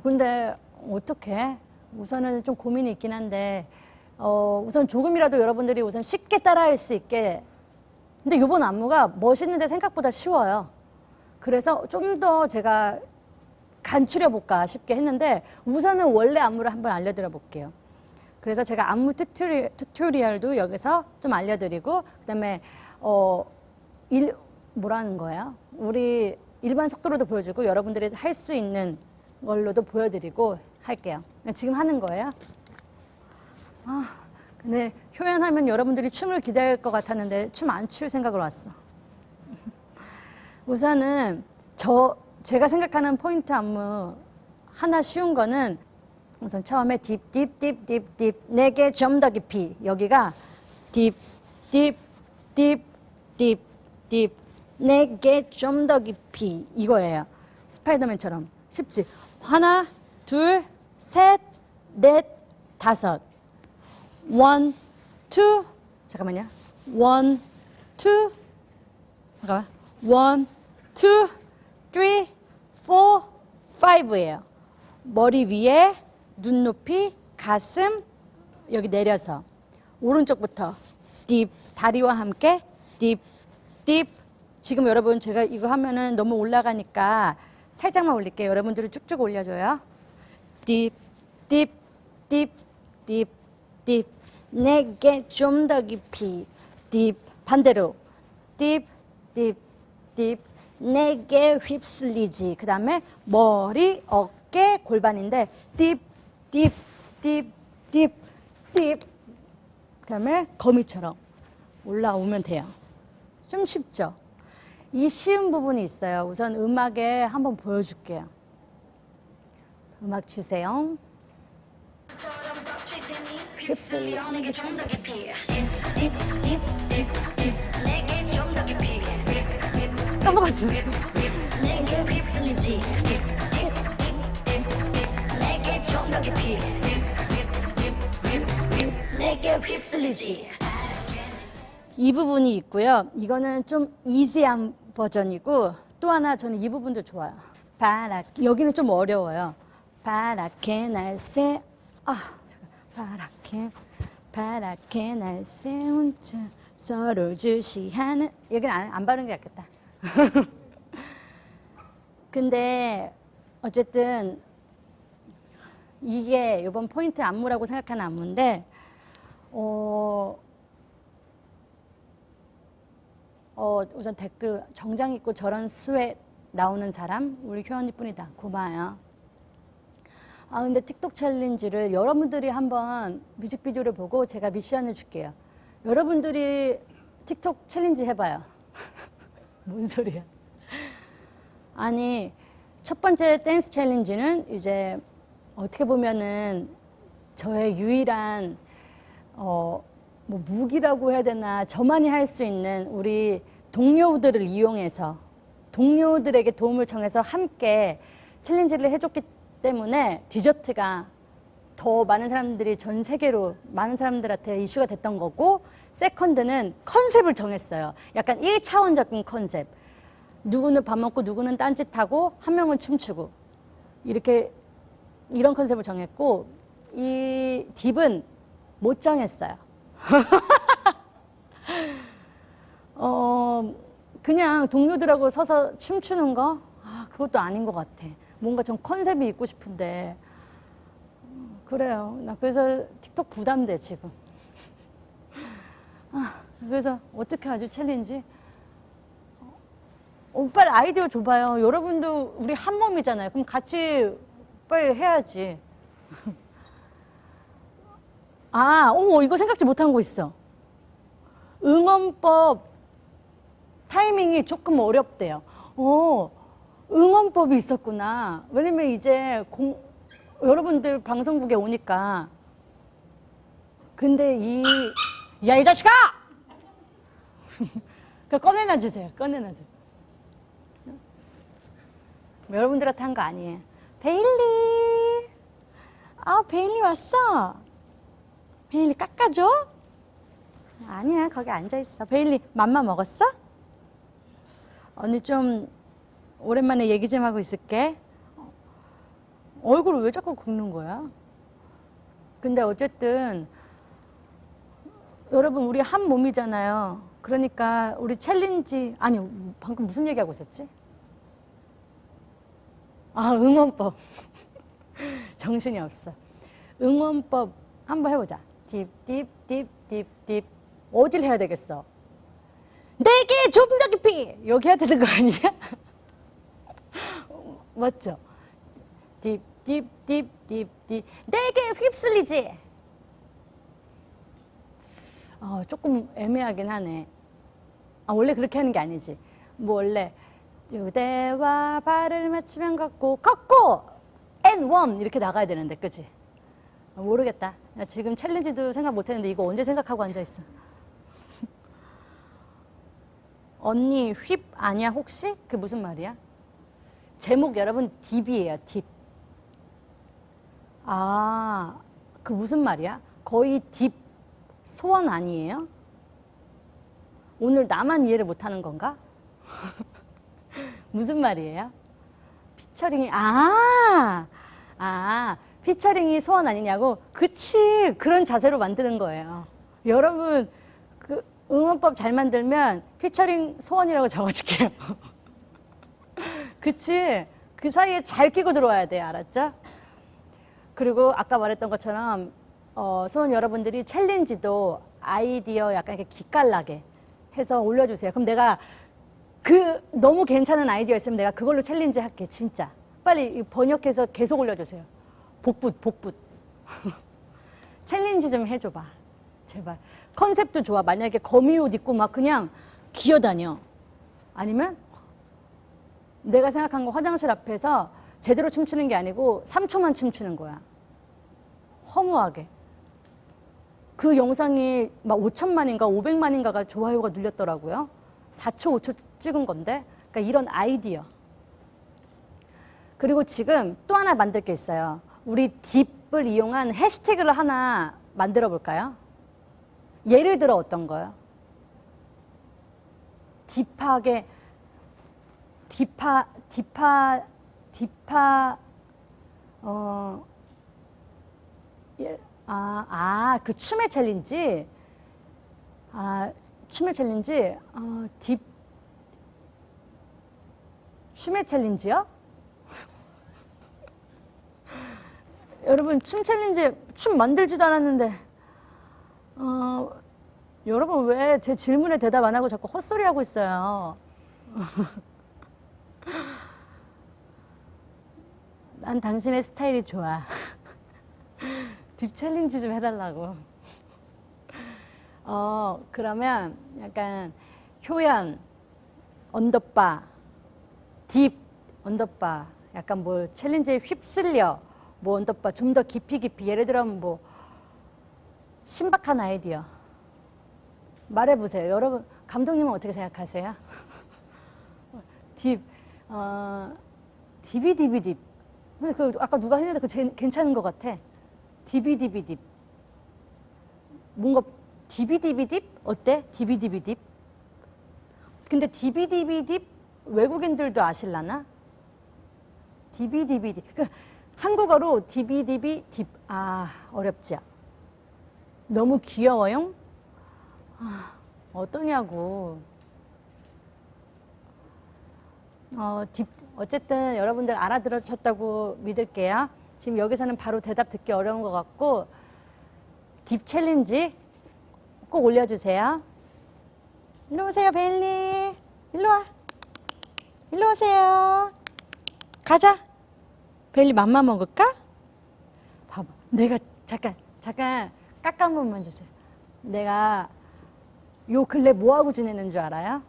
근데 어떡해? 우선은 좀 고민이 있긴 한데 우선 조금이라도 여러분들이 우선 쉽게 따라할 수 있게. 근데 이번 안무가 멋있는데 생각보다 쉬워요. 그래서 좀 더 제가 간추려 볼까 싶게 했는데 우선은 원래 안무를 한번 알려드려 볼게요. 그래서 제가 안무 튜토리얼도 여기서 좀 알려드리고 그다음에 뭐라는 거예요? 우리 일반 속도로도 보여주고 여러분들이 할 수 있는 걸로도 보여드리고 할게요. 지금 하는 거예요. 근데 효연하면 여러분들이 춤을 기대할 것 같았는데 춤 안 출 생각으로 왔어. 우선은 제가 생각하는 포인트 안무 하나 쉬운 거는 우선 처음에 딥 내게 좀 더 깊이 여기가 딥 내게 좀 더 깊이 이거예요. 스파이더맨처럼 쉽지? 하나 둘 셋 넷 다섯 원 투 잠깐만요. 원 투 잠깐만 원 투 3, 4, 5예요. 머리 위에 눈높이, 가슴 여기 내려서 오른쪽부터 딥 다리와 함께 딥 지금 여러분 제가 이거 하면은 너무 올라가니까 살짝만 올릴게요. 여러분들은 쭉쭉 올려줘요. 딥 내게 좀 더 깊이 딥 반대로 딥 내게 휩쓸리지. 그 다음에 머리, 어깨, 골반인데 딥. 그 다음에 거미처럼 올라오면 돼요. 좀 쉽죠? 이 쉬운 부분이 있어요. 우선 음악에 한번 보여줄게요. 음악 주세요. 휩쓸리 내게 좀 더 깊이 내게 좀 더 깊이 까먹었어. 내게 휩쓸리지 내게 좀 더 깊이 내게 휩쓸리지. 이 부분이 있고요. 이거는 좀 이지한 버전이고 또 하나 저는 이 부분도 좋아요. 여기는 좀 어려워요. 파랗게 날새 파랗게 날 세운 차 서로 주시하는 여기는 안 바른 게 낫겠다. 근데 어쨌든 이게 이번 포인트 안무라고 생각하는 안무인데 우선 댓글 정장 입고 저런 스웨 나오는 사람 우리 효연이 뿐이다. 고마워요. 근데 틱톡 챌린지를 여러분들이 한번 뮤직비디오를 보고 제가 미션을 줄게요. 여러분들이 틱톡 챌린지 해봐요. 뭔 소리야? 아니 첫 번째 댄스 챌린지는 이제 어떻게 보면은 저의 유일한 뭐 무기라고 해야 되나 저만이 할 수 있는 우리 동료들을 이용해서 동료들에게 도움을 청해서 함께 챌린지를 해줬기 때문에 디저트가 더 많은 사람들이 전 세계로 많은 사람들한테 이슈가 됐던 거고 세컨드는 컨셉을 정했어요. 약간 1차원적인 컨셉. 누구는 밥 먹고 누구는 딴짓하고 한 명은 춤추고 이런 컨셉을 정했고 이 딥은 못 정했어요. 그냥 동료들하고 서서 춤추는 거? 아, 그것도 아닌 것 같아. 뭔가 좀 컨셉이 있고 싶은데. 그래요. 나 그래서 틱톡 부담돼, 지금. 아, 그래서 어떻게 하지, 챌린지? 빨리 아이디어 줘봐요. 여러분도 우리 한 몸이잖아요. 그럼 같이 빨리 해야지. 아, 이거 생각지 못한 거 있어. 응원법 타이밍이 조금 어렵대요. 응원법이 있었구나. 왜냐면 이제 여러분들 방송국에 오니까. 근데 야, 이 자식아! 꺼내놔 주세요. 꺼내놔 주세요. 여러분들한테 한 거 아니에요. 베일리! 아, 베일리 왔어. 베일리 깎아줘? 아니야, 거기 앉아있어. 베일리, 맘마 먹었어? 언니 좀 오랜만에 얘기 좀 하고 있을게. 얼굴을 왜 자꾸 긁는 거야? 근데 어쨌든 여러분 우리 한 몸이잖아요. 그러니까 우리 챌린지, 아니 방금 무슨 얘기하고 있었지? 아, 응원법. 정신이 없어. 응원법 한번 해보자. 딥. 어딜 해야 되겠어? 내게 좀 더 깊이! 여기 해야 되는 거 아니야? 맞죠? 딥. 내게 휩쓸리지? 조금 애매하긴 하네. 원래 그렇게 하는 게 아니지. 뭐 원래 유대와 발을 맞추면 걷고 and one 이렇게 나가야 되는데, 그치? 모르겠다. 나 지금 챌린지도 생각 못했는데 이거 언제 생각하고 앉아있어? 언니 휩 아니야 혹시? 그게 무슨 말이야? 제목 여러분 딥이에요. 딥. 아, 그 무슨 말이야? 거의 딥 소원 아니에요? 오늘 나만 이해를 못하는 건가? 무슨 말이에요? 피처링이 피처링이 소원 아니냐고? 그치, 그런 자세로 만드는 거예요. 여러분 그 응원법 잘 만들면 피처링 소원이라고 적어줄게요. 그치, 그 사이에 잘 끼고 들어와야 돼요. 알았죠? 그리고 아까 말했던 것처럼 소원 여러분들이 챌린지도 아이디어 약간 이렇게 기깔나게 해서 올려주세요. 그럼 내가 너무 괜찮은 아이디어 있으면 내가 그걸로 챌린지 할게. 진짜 빨리 번역해서 계속 올려주세요. 복붙. 챌린지 좀 해줘봐 제발. 컨셉도 좋아. 만약에 거미옷 입고 막 그냥 기어다녀, 아니면 내가 생각한 거 화장실 앞에서 제대로 춤추는 게 아니고 3초만 춤추는 거야. 허무하게. 그 영상이 막 5천만인가 500만인가가 좋아요가 눌렸더라고요. 4초 5초 찍은 건데. 그러니까 이런 아이디어. 그리고 지금 또 하나 만들 게 있어요. 우리 딥을 이용한 해시태그를 하나 만들어 볼까요? 예를 들어 어떤 거요? 딥하게 그 춤의 챌린지. 춤의 챌린지. 춤의 챌린지요? 여러분 춤 챌린지 춤 만들지도 않았는데 여러분 왜 제 질문에 대답 안 하고 자꾸 헛소리 하고 있어요? 난 당신의 스타일이 좋아. 딥 챌린지 좀 해달라고. 그러면 약간 효연 언더바 딥 언더바 약간 뭐 챌린지에 휩쓸려 뭐 언더바 좀 더 깊이 예를 들면 뭐 신박한 아이디어 말해보세요. 여러분 감독님은 어떻게 생각하세요? 딥 딥. 그 아까 누가 했는데 그거 괜찮은 것 같아. 딥. 뭔가 딥 어때? 딥. 근데 딥 외국인들도 아실라나? 딥. 그 한국어로 딥. 어렵지? 너무 귀여워요? 어떠냐고. 어쨌든 여러분들 알아들으셨다고 믿을게요. 지금 여기서는 바로 대답 듣기 어려운 것 같고 딥 챌린지 꼭 올려주세요. 일로 오세요, 베일리. 일로 와. 일로 오세요. 가자. 베일리 맘마 먹을까? 봐봐. 내가 잠깐 깎아 한 번만 주세요. 내가 요 근래 뭐하고 지내는 줄 알아요?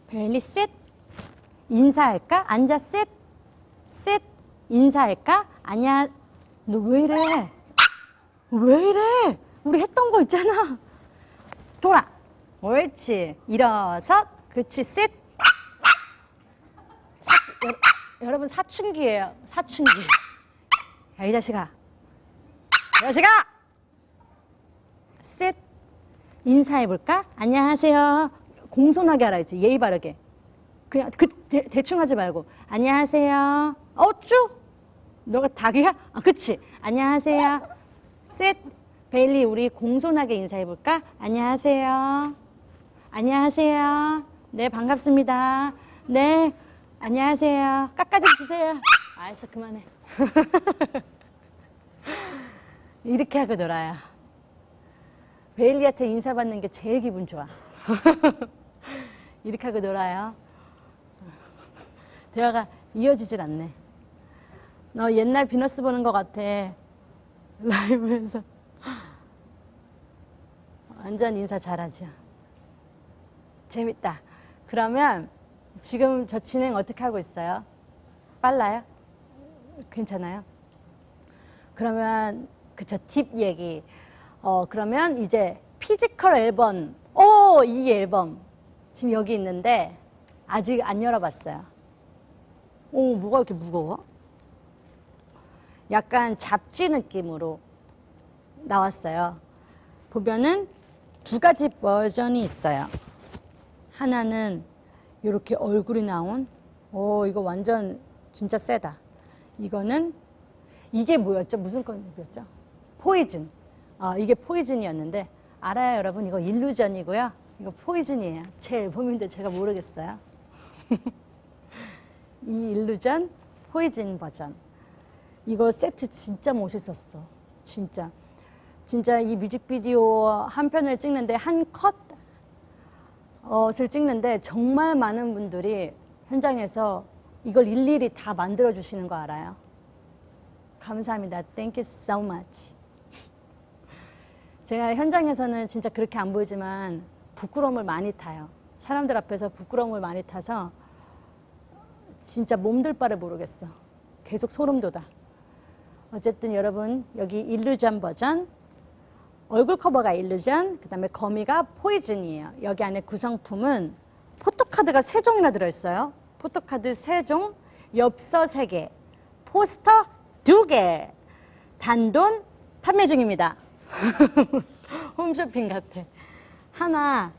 베일리 셋. 인사할까? 앉아 셋. 셋. 인사할까? 아니야. 너 왜 이래? 왜 이래? 우리 했던 거 있잖아. 돌아. 옳지. 일어서. 그렇지. 셋. 여러분 사춘기예요. 사춘기. 야, 이 자식아. 이 자식아! 셋. 인사해볼까? 안녕하세요. 공손하게 하라 했지. 예의 바르게. 그냥 대충 하지 말고. 안녕하세요. 어쭈? 너가 닭이야? 아, 그치. 안녕하세요. 셋. 베일리, 우리 공손하게 인사해볼까? 안녕하세요. 안녕하세요. 네, 반갑습니다. 네, 안녕하세요. 깎아 좀 주세요. 알았어, 그만해. 이렇게 하고 놀아요. 베일리한테 인사받는 게 제일 기분 좋아. 이렇게 하고 놀아요. 대화가 이어지질 않네. 너 옛날 비너스 보는 것 같아. 라이브에서. 완전 인사 잘하죠. 재밌다. 그러면 지금 저 진행 어떻게 하고 있어요? 빨라요? 괜찮아요? 그러면 그쵸, 딥 얘기. 그러면 이제 피지컬 앨범. 이 앨범 지금 여기 있는데 아직 안 열어봤어요. 뭐가 이렇게 무거워? 약간 잡지 느낌으로 나왔어요. 보면은 두 가지 버전이 있어요. 하나는 이렇게 얼굴이 나온, 이거 완전 진짜 세다. 이거는, 이게 뭐였죠? 무슨 컨셉이었죠? 포이즌. 이게 포이즌이었는데, 알아요, 여러분? 이거 일루전이고요. 이거 포이즌이에요. 제 앨범인데 제가 모르겠어요. 이 일루전 포이즌 버전. 이거 세트 진짜 멋있었어. 진짜 이 뮤직비디오 한 편을 찍는데 한 컷을 찍는데 정말 많은 분들이 현장에서 이걸 일일이 다 만들어 주시는 거 알아요? 감사합니다. Thank you so much. 제가 현장에서는 진짜 그렇게 안 보이지만 부끄러움을 많이 타요. 사람들 앞에서 부끄러움을 많이 타서 진짜 몸둘 바를 모르겠어. 계속 소름 돋아. 어쨌든 여러분, 여기 일루전 버전, 얼굴 커버가 일루전, 그 다음에 거미가 포이즌이에요. 여기 안에 구성품은 포토카드가 3종이나 들어있어요. 포토카드 3종, 엽서 3개, 포스터 2개, 단돈 판매 중입니다. 홈쇼핑 같아. 하나,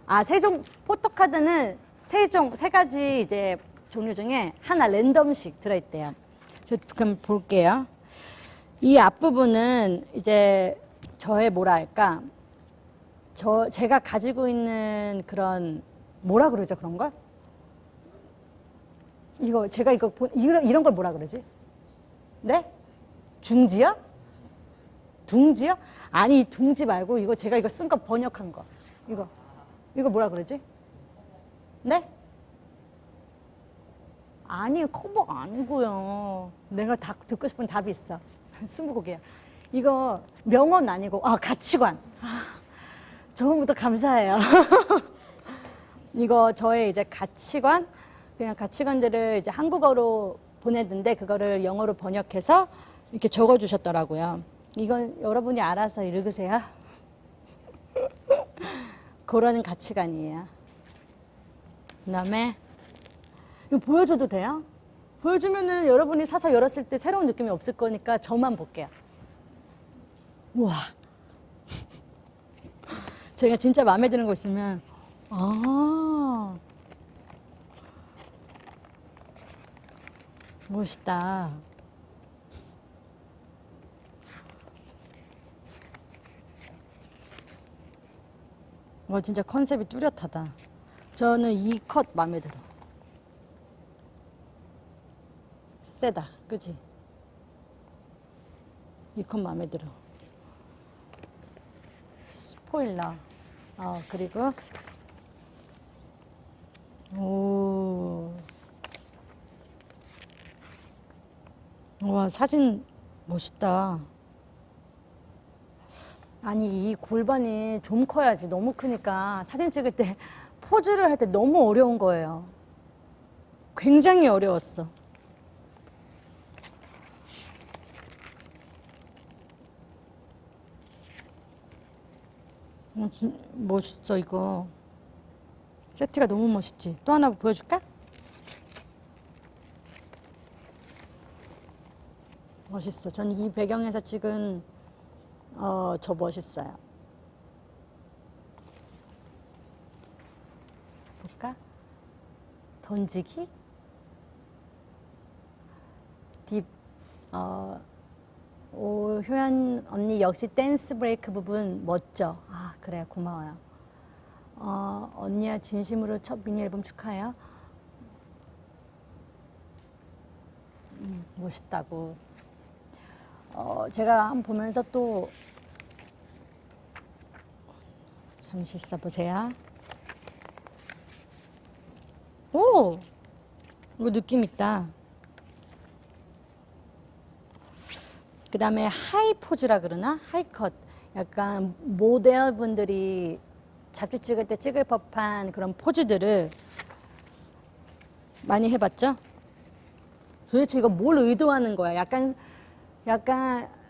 3종, 포토카드는 3종, 3가지 이제 종류 중에 하나 랜덤씩 들어있대요. 저 그럼 볼게요. 이 앞부분은 이제 저의 뭐랄까, 제가 가지고 있는 그런, 뭐라 그러죠, 그런 걸? 제가 이런 걸 뭐라 그러지? 네? 중지요? 둥지요? 아니, 둥지 말고, 제가 이거 쓴 거 번역한 거. 이거 뭐라 그러지? 네? 아니, 커버가 아니고요. 내가 듣고 싶은 답이 있어. 스무고개야. 이거 명언 아니고, 가치관. 저번부터 감사해요. 이거 저의 이제 가치관, 그냥 가치관들을 이제 한국어로 보냈는데, 그거를 영어로 번역해서 이렇게 적어 주셨더라고요. 이건 여러분이 알아서 읽으세요. 그런 가치관이에요. 그 다음에, 이거 보여줘도 돼요? 보여주면은 여러분이 사서 열었을 때 새로운 느낌이 없을 거니까 저만 볼게요. 우와. 제가 진짜 마음에 드는 거 있으면, 멋있다. 진짜 컨셉이 뚜렷하다. 저는 이 컷 마음에 들어. 세다, 그지? 이 컷 마음에 들어. 스포일러. 그리고 오, 와, 사진 멋있다. 아니, 이 골반이 좀 커야지. 너무 크니까 사진 찍을 때 포즈를 할 때 너무 어려운 거예요. 굉장히 어려웠어. 멋있어, 이거. 세트가 너무 멋있지. 또 하나 보여줄까? 멋있어. 전 이 배경에서 찍은 저 멋있어요. 볼까? 던지기? 딥, 효연 언니 역시 댄스 브레이크 부분 멋져. 아, 그래, 고마워요. 언니야 진심으로 첫 미니 앨범 축하해요. 멋있다고. 제가 한번 보면서 또 잠시 있어 보세요. 오, 이거 느낌 있다. 그 다음에 하이 포즈라 그러나? 하이 컷. 약간 모델분들이 잡지 찍을 때 찍을 법한 그런 포즈들을 많이 해봤죠? 도대체 이거 뭘 의도하는 거야? 약간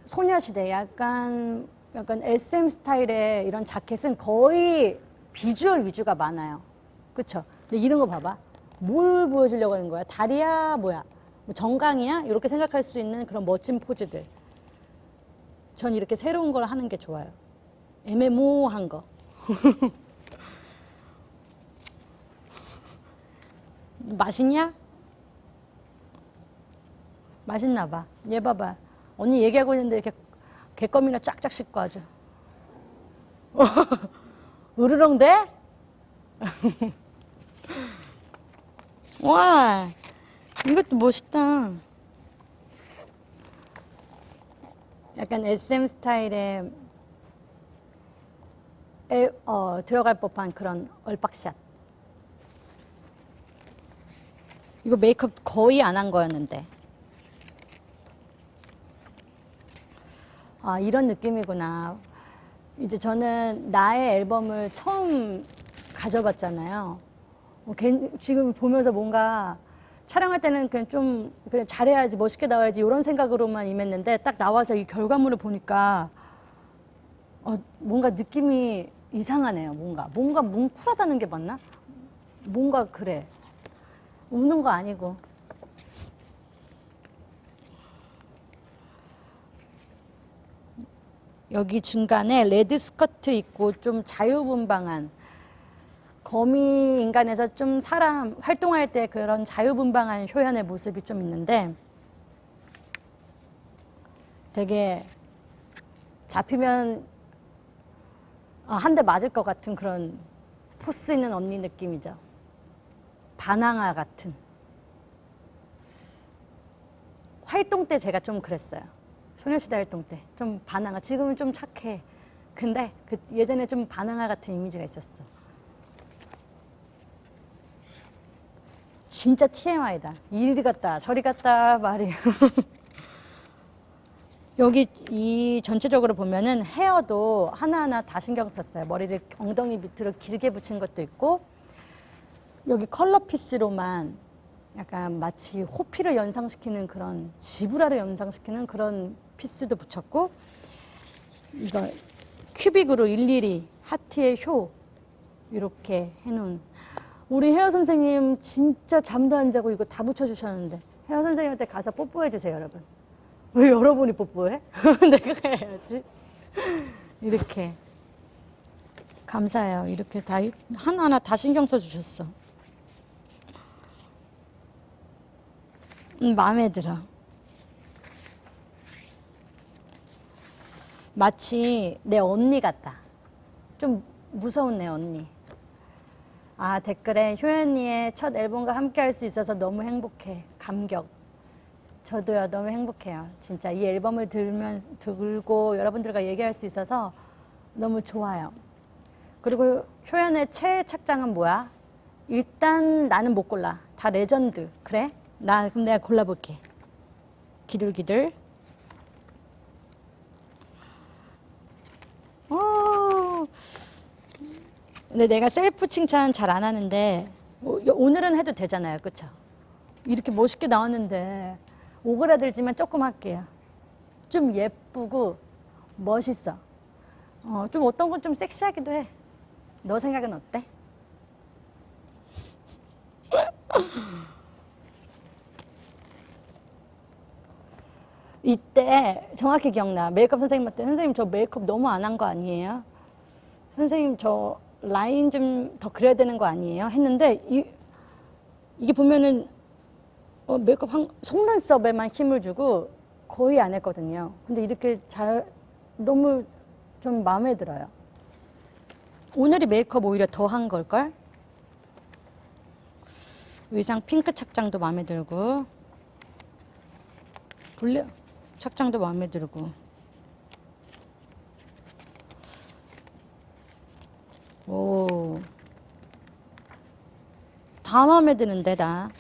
소녀시대, 약간 SM 스타일의 이런 자켓은 거의 비주얼 위주가 많아요. 그쵸? 근데 이런 거 봐봐. 뭘 보여주려고 하는 거야? 다리야? 뭐야? 뭐 정강이야? 이렇게 생각할 수 있는 그런 멋진 포즈들. 전 이렇게 새로운 걸 하는 게 좋아요. 애매모호한 거. 맛있냐? 맛있나 봐. 얘 봐봐. 언니 얘기하고 있는데 이렇게 개껌이나 쫙쫙 씹고 아주. 으르렁대? 와, 이것도 멋있다. 약간 SM 스타일의 들어갈 법한 그런 얼박샷. 이거 메이크업 거의 안 한 거였는데. 아, 이런 느낌이구나. 이제 저는 나의 앨범을 처음 가져봤잖아요. 지금 보면서 뭔가 촬영할 때는 그냥 잘해야지, 멋있게 나와야지 이런 생각으로만 임했는데 딱 나와서 이 결과물을 보니까 뭔가 느낌이 이상하네요. 뭔가 뭉클하다는 게 맞나? 뭔가 그래. 우는 거 아니고. 여기 중간에 레드 스커트 입고 좀 자유분방한 거미 인간에서 좀 사람 활동할 때 그런 자유분방한 효연의 모습이 좀 있는데 되게 잡히면 한 대 맞을 것 같은 그런 포스 있는 언니 느낌이죠. 바나나 같은. 활동 때 제가 좀 그랬어요. 소녀시대 활동 때 좀 바나나. 지금은 좀 착해. 근데 예전에 좀 바나나 같은 이미지가 있었어. 진짜 TMI다. 이리 갔다 저리 갔다 말이. 여기 이 전체적으로 보면은 헤어도 하나하나 다 신경 썼어요. 머리를 엉덩이 밑으로 길게 붙인 것도 있고 여기 컬러 피스로만 약간 마치 호피를 연상시키는 그런 지브라를 연상시키는 그런 피스도 붙였고 이거 큐빅으로 일일이 하트의 효 이렇게 해놓은 우리 헤어 선생님 진짜 잠도 안 자고 이거 다 붙여주셨는데 헤어 선생님한테 가서 뽀뽀해 주세요, 여러분. 왜 여러분이 뽀뽀해? 내가 해야지. 이렇게 감사해요. 이렇게 다 하나하나 다 신경 써주셨어. 마음에 들어. 마치 내 언니 같다. 좀 무서운 내 언니. 아, 댓글에 효연이의 첫 앨범과 함께 할 수 있어서 너무 행복해. 감격. 저도요, 너무 행복해요. 진짜 이 앨범을 들고 여러분들과 얘기할 수 있어서 너무 좋아요. 그리고 효연의 최애 착장은 뭐야? 일단 나는 못 골라. 다 레전드. 그래? 그럼 내가 골라볼게. 기둘기둘. 근데 내가 셀프 칭찬 잘 안 하는데 오늘은 해도 되잖아요. 그쵸? 이렇게 멋있게 나왔는데 오그라들지만 조금 할게요. 좀 예쁘고 멋있어. 좀 어떤 건 좀 섹시하기도 해. 너 생각은 어때? 이때 정확히 기억나. 메이크업 선생님한테 선생님 저 메이크업 너무 안 한 거 아니에요? 선생님 저 라인 좀 더 그려야 되는 거 아니에요? 했는데 이게 보면은 메이크업 속눈썹에만 힘을 주고 거의 안 했거든요. 근데 이렇게 너무 좀 마음에 들어요. 오늘이 메이크업 오히려 더 한 걸걸? 의상 핑크 착장도 마음에 들고 블랙 착장도 마음에 들고 오, 다 마음에 드는데 나.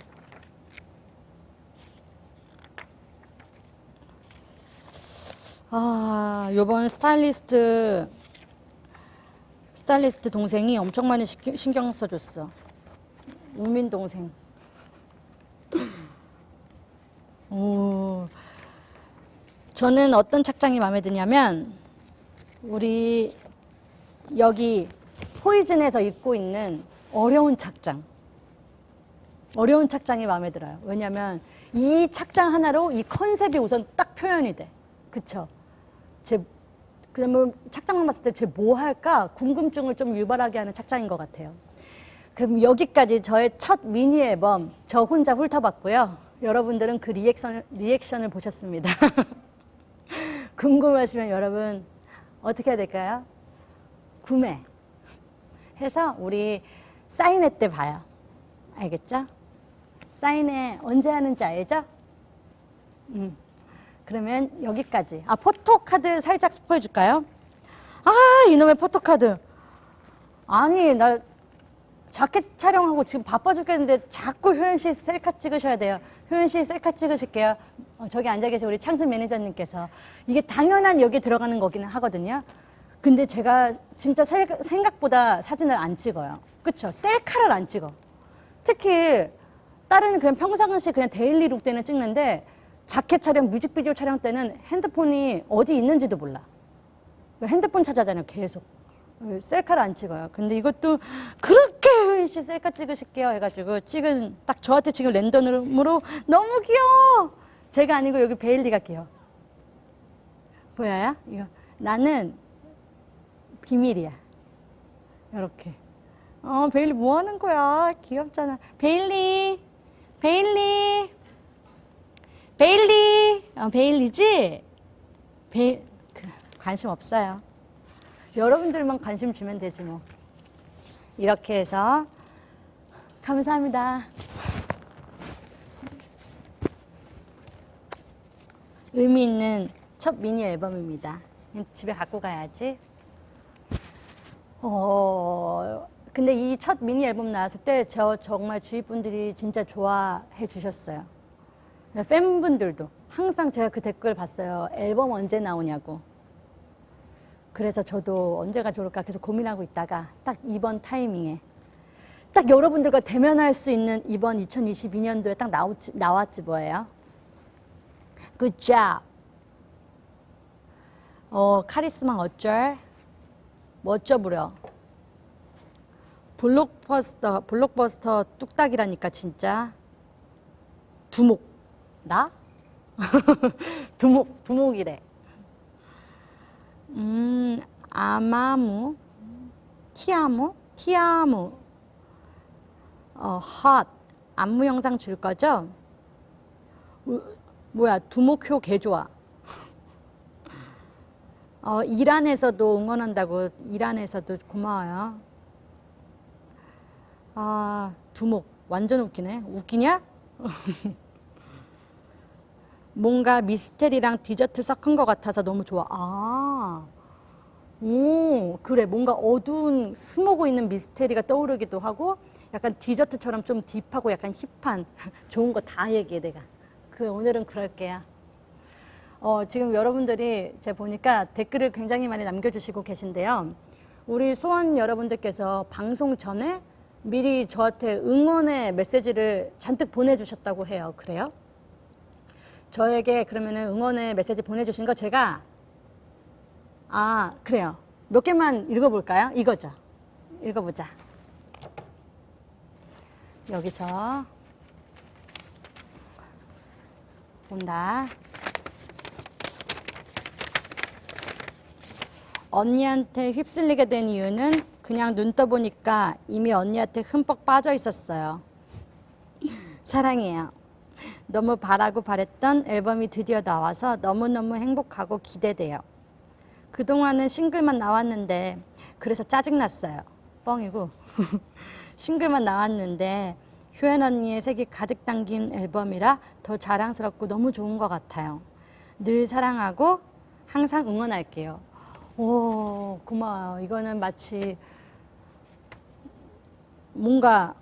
아, 요번 스타일리스트 동생이 엄청 많이 신경 써줬어. 우민 동생. 오, 저는 어떤 착장이 마음에 드냐면 우리 여기 포이즌에서 입고 있는 어려운 착장이 마음에 들어요. 왜냐면 이 착장 하나로 이 컨셉이 우선 딱 표현이 돼. 그쵸? 그러면 착장만 봤을 때 쟤 뭐 할까 궁금증을 좀 유발하게 하는 착장인 것 같아요. 그럼 여기까지 저의 첫 미니 앨범 저 혼자 훑어봤고요. 여러분들은 그 리액션을 보셨습니다. 궁금하시면 여러분 어떻게 해야 될까요? 구매해서 우리 사인회 때 봐요. 알겠죠? 사인회 언제 하는지 알죠? 그러면 여기까지. 포토카드 살짝 스포해 줄까요? 이놈의 포토카드. 아니, 나 자켓 촬영하고 지금 바빠 죽겠는데 자꾸 효연 씨 셀카 찍으셔야 돼요. 효연 씨 셀카 찍으실게요. 저기 앉아 계신 우리 창준 매니저님께서. 이게 당연한 여기에 들어가는 거기는 하거든요. 근데 제가 진짜 생각보다 사진을 안 찍어요. 그쵸? 셀카를 안 찍어. 특히 다른 그냥 평상시 그냥 데일리 룩 때는 찍는데 자켓 촬영, 뮤직비디오 촬영 때는 핸드폰이 어디 있는지도 몰라. 핸드폰 찾아다녀 계속. 셀카를 안 찍어요. 근데 이것도 그렇게 효연 씨 셀카 찍으실게요 해가지고 찍은 딱 저한테 지금 랜덤으로 너무 귀여워. 제가 아니고 여기 베일리가 귀여워. 보여요? 이거 나는 비밀이야. 이렇게. 베일리 뭐 하는 거야? 귀엽잖아. 베일리. 베일리지? 관심 없어요. 여러분들만 관심 주면 되지 뭐. 이렇게 해서 감사합니다. 의미 있는 첫 미니 앨범입니다. 집에 갖고 가야지. 근데 이 첫 미니 앨범 나왔을 때 저 정말 주위 분들이 진짜 좋아해 주셨어요. 팬분들도 항상 제가 그 댓글 봤어요. 앨범 언제 나오냐고. 그래서 저도 언제가 좋을까 계속 고민하고 있다가 딱 이번 타이밍에 딱 여러분들과 대면할 수 있는 이번 2022년도에 딱 나왔지 뭐예요. Good job. 카리스마 어쩔? 멋져 부려. 블록버스터 뚝딱이라니까 진짜. 두목. 나? 두목이래. 아마무, 티아무, 핫. 안무 영상 줄 거죠? 뭐야, 두목효 개 좋아. 이란에서도 응원한다고, 이란에서도 고마워요. 아, 두목. 완전 웃기네. 웃기냐? 뭔가 미스테리랑 디저트 섞은 것 같아서 너무 좋아. 아, 오, 그래. 뭔가 어두운 스모고 있는 미스테리가 떠오르기도 하고 약간 디저트처럼 좀 딥하고 약간 힙한 좋은 거 다 얘기해, 내가. 오늘은 그럴게요. 지금 여러분들이 제가 보니까 댓글을 굉장히 많이 남겨주시고 계신데요. 우리 소원 여러분들께서 방송 전에 미리 저한테 응원의 메시지를 잔뜩 보내주셨다고 해요. 그래요? 저에게 그러면은 응원의 메시지 보내주신 거 제가 그래요. 몇 개만 읽어볼까요? 이거죠. 읽어보자. 여기서 본다. 언니한테 휩쓸리게 된 이유는 그냥 눈 떠보니까 이미 언니한테 흠뻑 빠져 있었어요. 사랑해요. 너무 바라고 바랬던 앨범이 드디어 나와서 너무너무 행복하고 기대돼요. 그동안은 싱글만 나왔는데 그래서 짜증났어요. 뻥이고. 싱글만 나왔는데 효연 언니의 색이 가득 담긴 앨범이라 더 자랑스럽고 너무 좋은 것 같아요. 늘 사랑하고 항상 응원할게요. 오, 고마워요. 이거는 마치 뭔가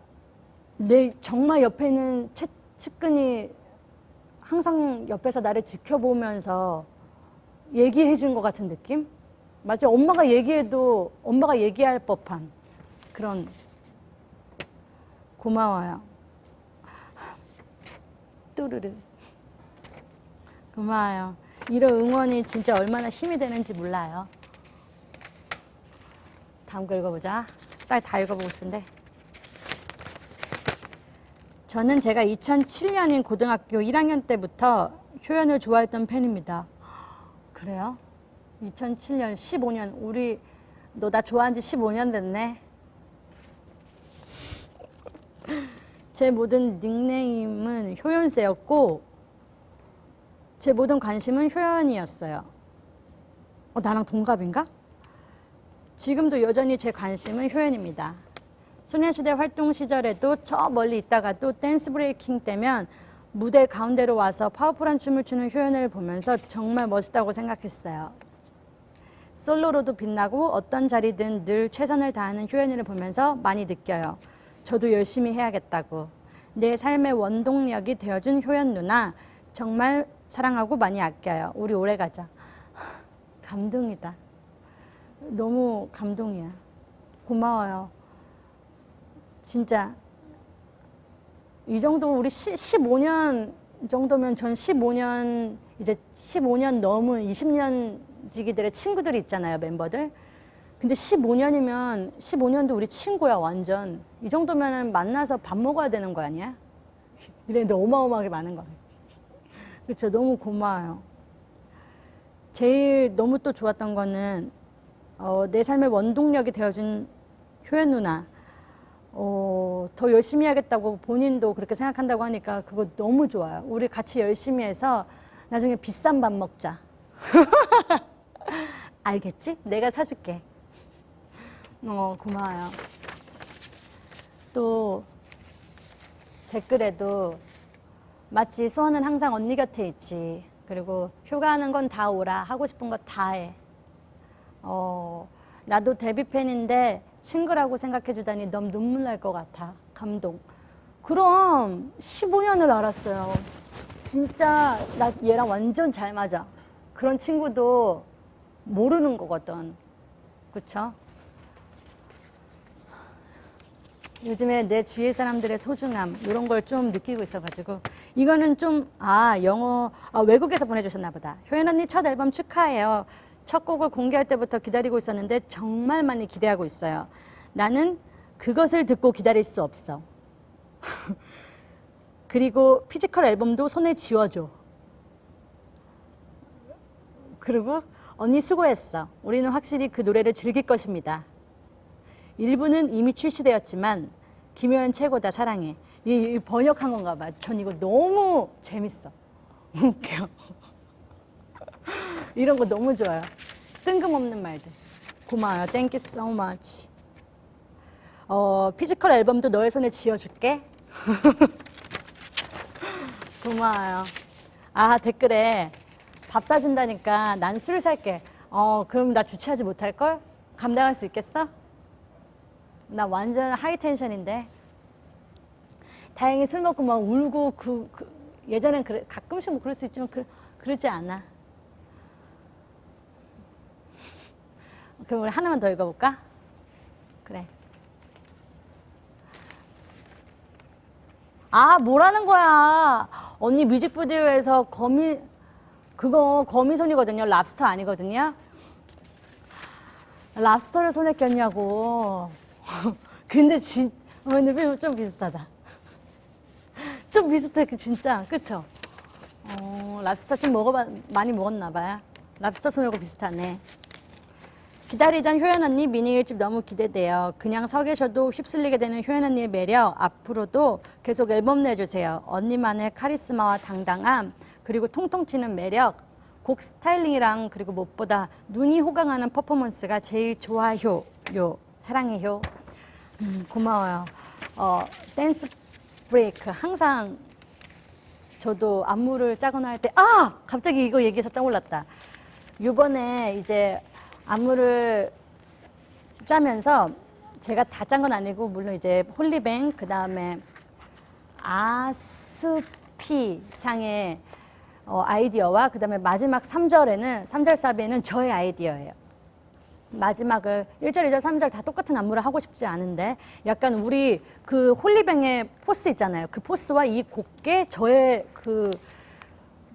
내 정말 옆에 있는 측근이 항상 옆에서 나를 지켜보면서 얘기해 준 것 같은 느낌? 마치 엄마가 얘기해도 엄마가 얘기할 법한 그런. 고마워요. 뚜루루. 고마워요. 이런 응원이 진짜 얼마나 힘이 되는지 몰라요. 다음 거 읽어보자. 빨리 다 읽어보고 싶은데. 저는 제가 2007년인 고등학교 1학년 때부터 효연을 좋아했던 팬입니다. 그래요? 2007년, 15년. 너 나 좋아한 지 15년 됐네. 제 모든 닉네임은 효연세였고 제 모든 관심은 효연이었어요. 나랑 동갑인가? 지금도 여전히 제 관심은 효연입니다. 소녀시대 활동 시절에도 저 멀리 있다가도 댄스 브레이킹 때면 무대 가운데로 와서 파워풀한 춤을 추는 효연을 보면서 정말 멋있다고 생각했어요. 솔로로도 빛나고 어떤 자리든 늘 최선을 다하는 효연이를 보면서 많이 느껴요. 저도 열심히 해야겠다고. 내 삶의 원동력이 되어준 효연 누나 정말 사랑하고 많이 아껴요. 우리 오래 가자. 감동이다. 너무 감동이야. 고마워요. 진짜 이 정도 우리 15년 정도면 전 15년 이제 15년 넘은 20년지기들의 친구들이 있잖아요, 멤버들. 근데 15년이면 15년도 우리 친구야, 완전. 이 정도면은 만나서 밥 먹어야 되는 거 아니야? 이랬는데 어마어마하게 많은 거예요. 그렇죠. 너무 고마워요. 제일 너무 또 좋았던 거는 내 삶의 원동력이 되어준 효연 누나. 더 열심히 해야겠다고 본인도 그렇게 생각한다고 하니까 그거 너무 좋아요. 우리 같이 열심히 해서 나중에 비싼 밥 먹자. 알겠지? 내가 사줄게. 고마워요. 또 댓글에도 마치 소원은 항상 언니 곁에 있지. 그리고 휴가하는 건 다 오라. 하고 싶은 거 다 해. 나도 데뷔 팬인데 싱글하고 생각해주다니 너무 눈물 날 것 같아. 감동. 그럼 15년을 알았어요. 진짜 나 얘랑 완전 잘 맞아. 그런 친구도 모르는 거거든. 그쵸? 요즘에 내 주위의 사람들의 소중함 이런 걸 좀 느끼고 있어가지고 이거는 좀 외국에서 보내주셨나 보다. 효연 언니 첫 앨범 축하해요. 첫 곡을 공개할 때부터 기다리고 있었는데 정말 많이 기대하고 있어요. 나는 그것을 듣고 기다릴 수 없어. 그리고 피지컬 앨범도 손에 쥐어줘. 그리고 언니 수고했어. 우리는 확실히 그 노래를 즐길 것입니다. 일부는 이미 출시되었지만 김효연 최고다 사랑해. 이 번역한 건가 봐. 전 이거 너무 재밌어. 웃겨. 이런 거 너무 좋아요. 뜬금없는 말들. 고마워요. Thank you so much. 피지컬 앨범도 너의 손에 쥐어줄게. 고마워요. 아, 댓글에 밥 사준다니까 난 술 살게. 그럼 나 주최하지 못할걸? 감당할 수 있겠어? 나 완전 하이 텐션인데. 다행히 술 먹고 막 울고 예전엔 가끔씩 뭐 그럴 수 있지만 그러지 않아. 그럼 우리 하나만 더 읽어볼까? 그래. 아, 뭐라는 거야. 언니 뮤직비디오에서 그거 거미손이거든요. 랍스터 아니거든요. 랍스터를 손에 꼈냐고. 근데 근데 좀 비슷하다. 좀 비슷해, 진짜. 그쵸? 랍스터 좀 많이 먹었나 봐요. 랍스터 손하고 비슷하네. 기다리던 효연 언니 미니 1집 너무 기대돼요. 그냥 서 계셔도 휩쓸리게 되는 효연 언니의 매력, 앞으로도 계속 앨범 내주세요. 언니만의 카리스마와 당당함, 그리고 통통 튀는 매력, 곡 스타일링이랑 그리고 무엇보다 눈이 호강하는 퍼포먼스가 제일 좋아요. 사랑해요. 고마워요. 댄스 브레이크 항상 저도 안무를 짜거나 할 때 갑자기 이거 얘기해서 떠올랐다. 이번에 이제 안무를 짜면서 제가 다 짠 건 아니고 물론 이제 홀리뱅 그다음에 아스피 상의 아이디어와 그다음에 마지막 3절 사비에는 저의 아이디어예요. 마지막을 1절, 2절, 3절 다 똑같은 안무를 하고 싶지 않은데 약간 우리 그 홀리뱅의 포스 있잖아요. 그 포스와 이 곡에 저의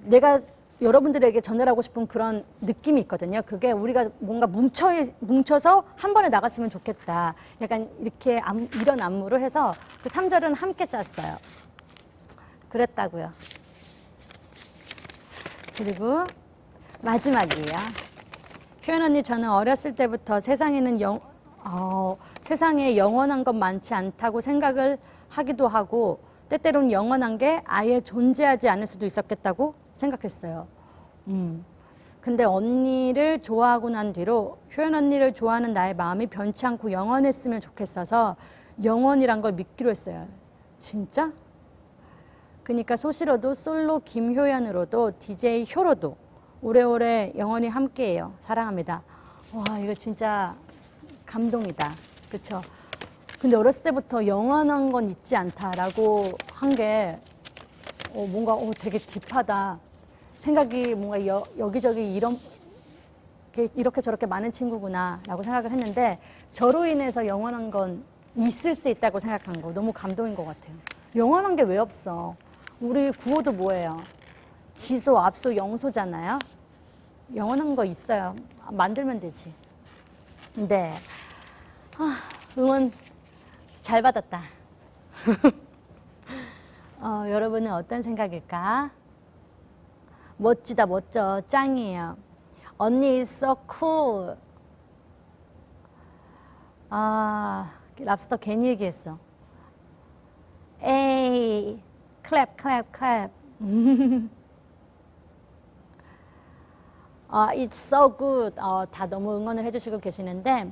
내가 여러분들에게 전달하고 싶은 그런 느낌이 있거든요. 그게 우리가 뭔가 뭉쳐서 한 번에 나갔으면 좋겠다. 약간 이렇게 이런 안무를 해서 그 3절은 함께 짰어요. 그랬다고요. 그리고 마지막이에요. 효연 언니, 저는 어렸을 때부터 세상에 영원한 건 많지 않다고 생각을 하기도 하고 때때로는 영원한 게 아예 존재하지 않을 수도 있었겠다고 생각했어요. 근데 언니를 좋아하고 난 뒤로 효연 언니를 좋아하는 나의 마음이 변치 않고 영원했으면 좋겠어서 영원이란 걸 믿기로 했어요. 진짜? 그러니까 소시로도 솔로 김효연으로도 DJ 효로도 오래오래 영원히 함께해요. 사랑합니다. 와, 이거 진짜 감동이다. 그쵸? 근데 어렸을 때부터 영원한 건 있지 않다라고 한 게 뭔가 되게 딥하다. 생각이 뭔가 여기저기 이렇게 저렇게 많은 친구구나 라고 생각을 했는데 저로 인해서 영원한 건 있을 수 있다고 생각한 거 너무 감동인 것 같아요. 영원한 게 왜 없어? 우리 구호도 뭐예요? 지소, 앞소, 영소잖아요. 영원한 거 있어요. 만들면 되지. 네. 응원 잘 받았다. 여러분은 어떤 생각일까? 멋지다, 멋져. 짱이에요. 언니 is so cool. 랍스터 괜히 얘기했어. 에이, 클랩, 클랩, 클랩. It's so good. 다 너무 응원을 해주시고 계시는데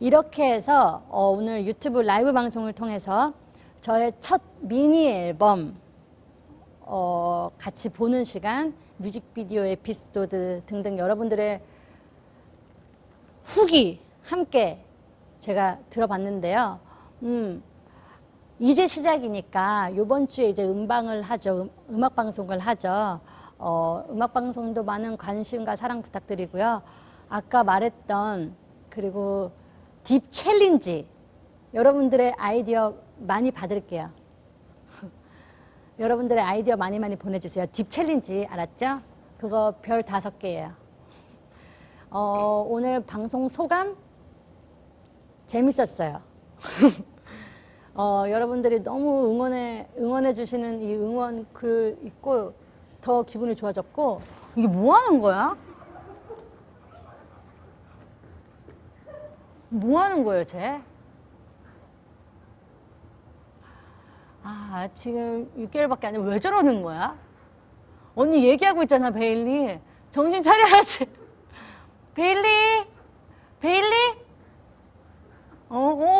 이렇게 해서 오늘 유튜브 라이브 방송을 통해서 저의 첫 미니 앨범 같이 보는 시간, 뮤직비디오 에피소드 등등 여러분들의 후기 함께 제가 들어봤는데요. 이제 시작이니까 이번 주에 이제 음방을 하죠. 음악 방송을 하죠. 음악 방송도 많은 관심과 사랑 부탁드리고요. 아까 말했던 그리고 딥 챌린지 여러분들의 아이디어 많이 받을게요. 여러분들의 아이디어 많이 보내주세요. 딥 챌린지 알았죠? 그거 별 5개예요. 오늘 방송 소감 재밌었어요. 여러분들이 너무 응원해 주시는 이 응원 글 있고 더 기분이 좋아졌고. 이게 뭐 하는 거야? 뭐 하는 거예요, 쟤? 지금 6개월밖에 안 돼. 왜 저러는 거야? 언니 얘기하고 있잖아, 베일리. 정신 차려야지. 베일리? 베일리?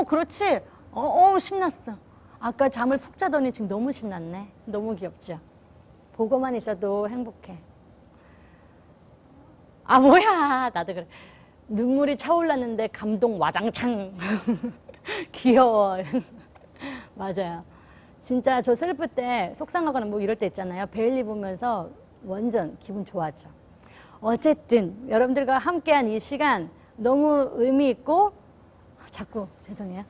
그렇지. 신났어. 아까 잠을 푹 자더니 지금 너무 신났네. 너무 귀엽죠? 보고만 있어도 행복해. 아, 뭐야. 나도 그래. 눈물이 차올랐는데 감동 와장창. 귀여워. 맞아요. 진짜 저 슬플 때 속상하거나 뭐 이럴 때 있잖아요. 베일리 보면서 완전 기분 좋아져. 어쨌든 여러분들과 함께한 이 시간 너무 의미 있고 자꾸 죄송해요.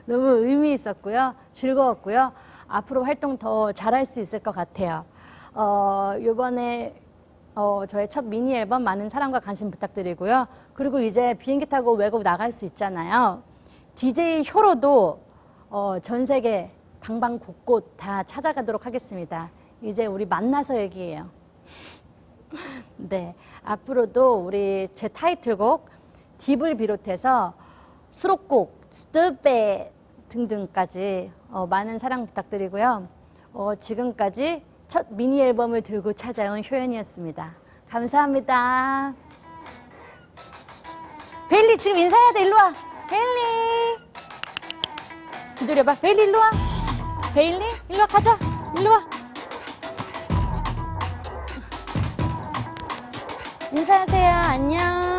너무 의미 있었고요. 즐거웠고요. 앞으로 활동 더 잘할 수 있을 것 같아요. 요번에 저의 첫 미니 앨범 많은 사랑과 관심 부탁드리고요. 그리고 이제 비행기 타고 외국 나갈 수 있잖아요. DJ 효로도 전 세계 방방곳곳 다 찾아가도록 하겠습니다. 이제 우리 만나서 얘기해요. 네, 앞으로도 우리 제 타이틀곡 딥을 비롯해서 수록곡, 스튜베 등등까지 많은 사랑 부탁드리고요. 지금까지 첫 미니 앨범을 들고 찾아온 효연이었습니다. 감사합니다. 베일리 지금 인사해야 돼. 일로 와. 베일리. 기다려봐. 베일리 일로 와. 베일리 일로 와. 가자. 일로 와. 인사하세요. 안녕.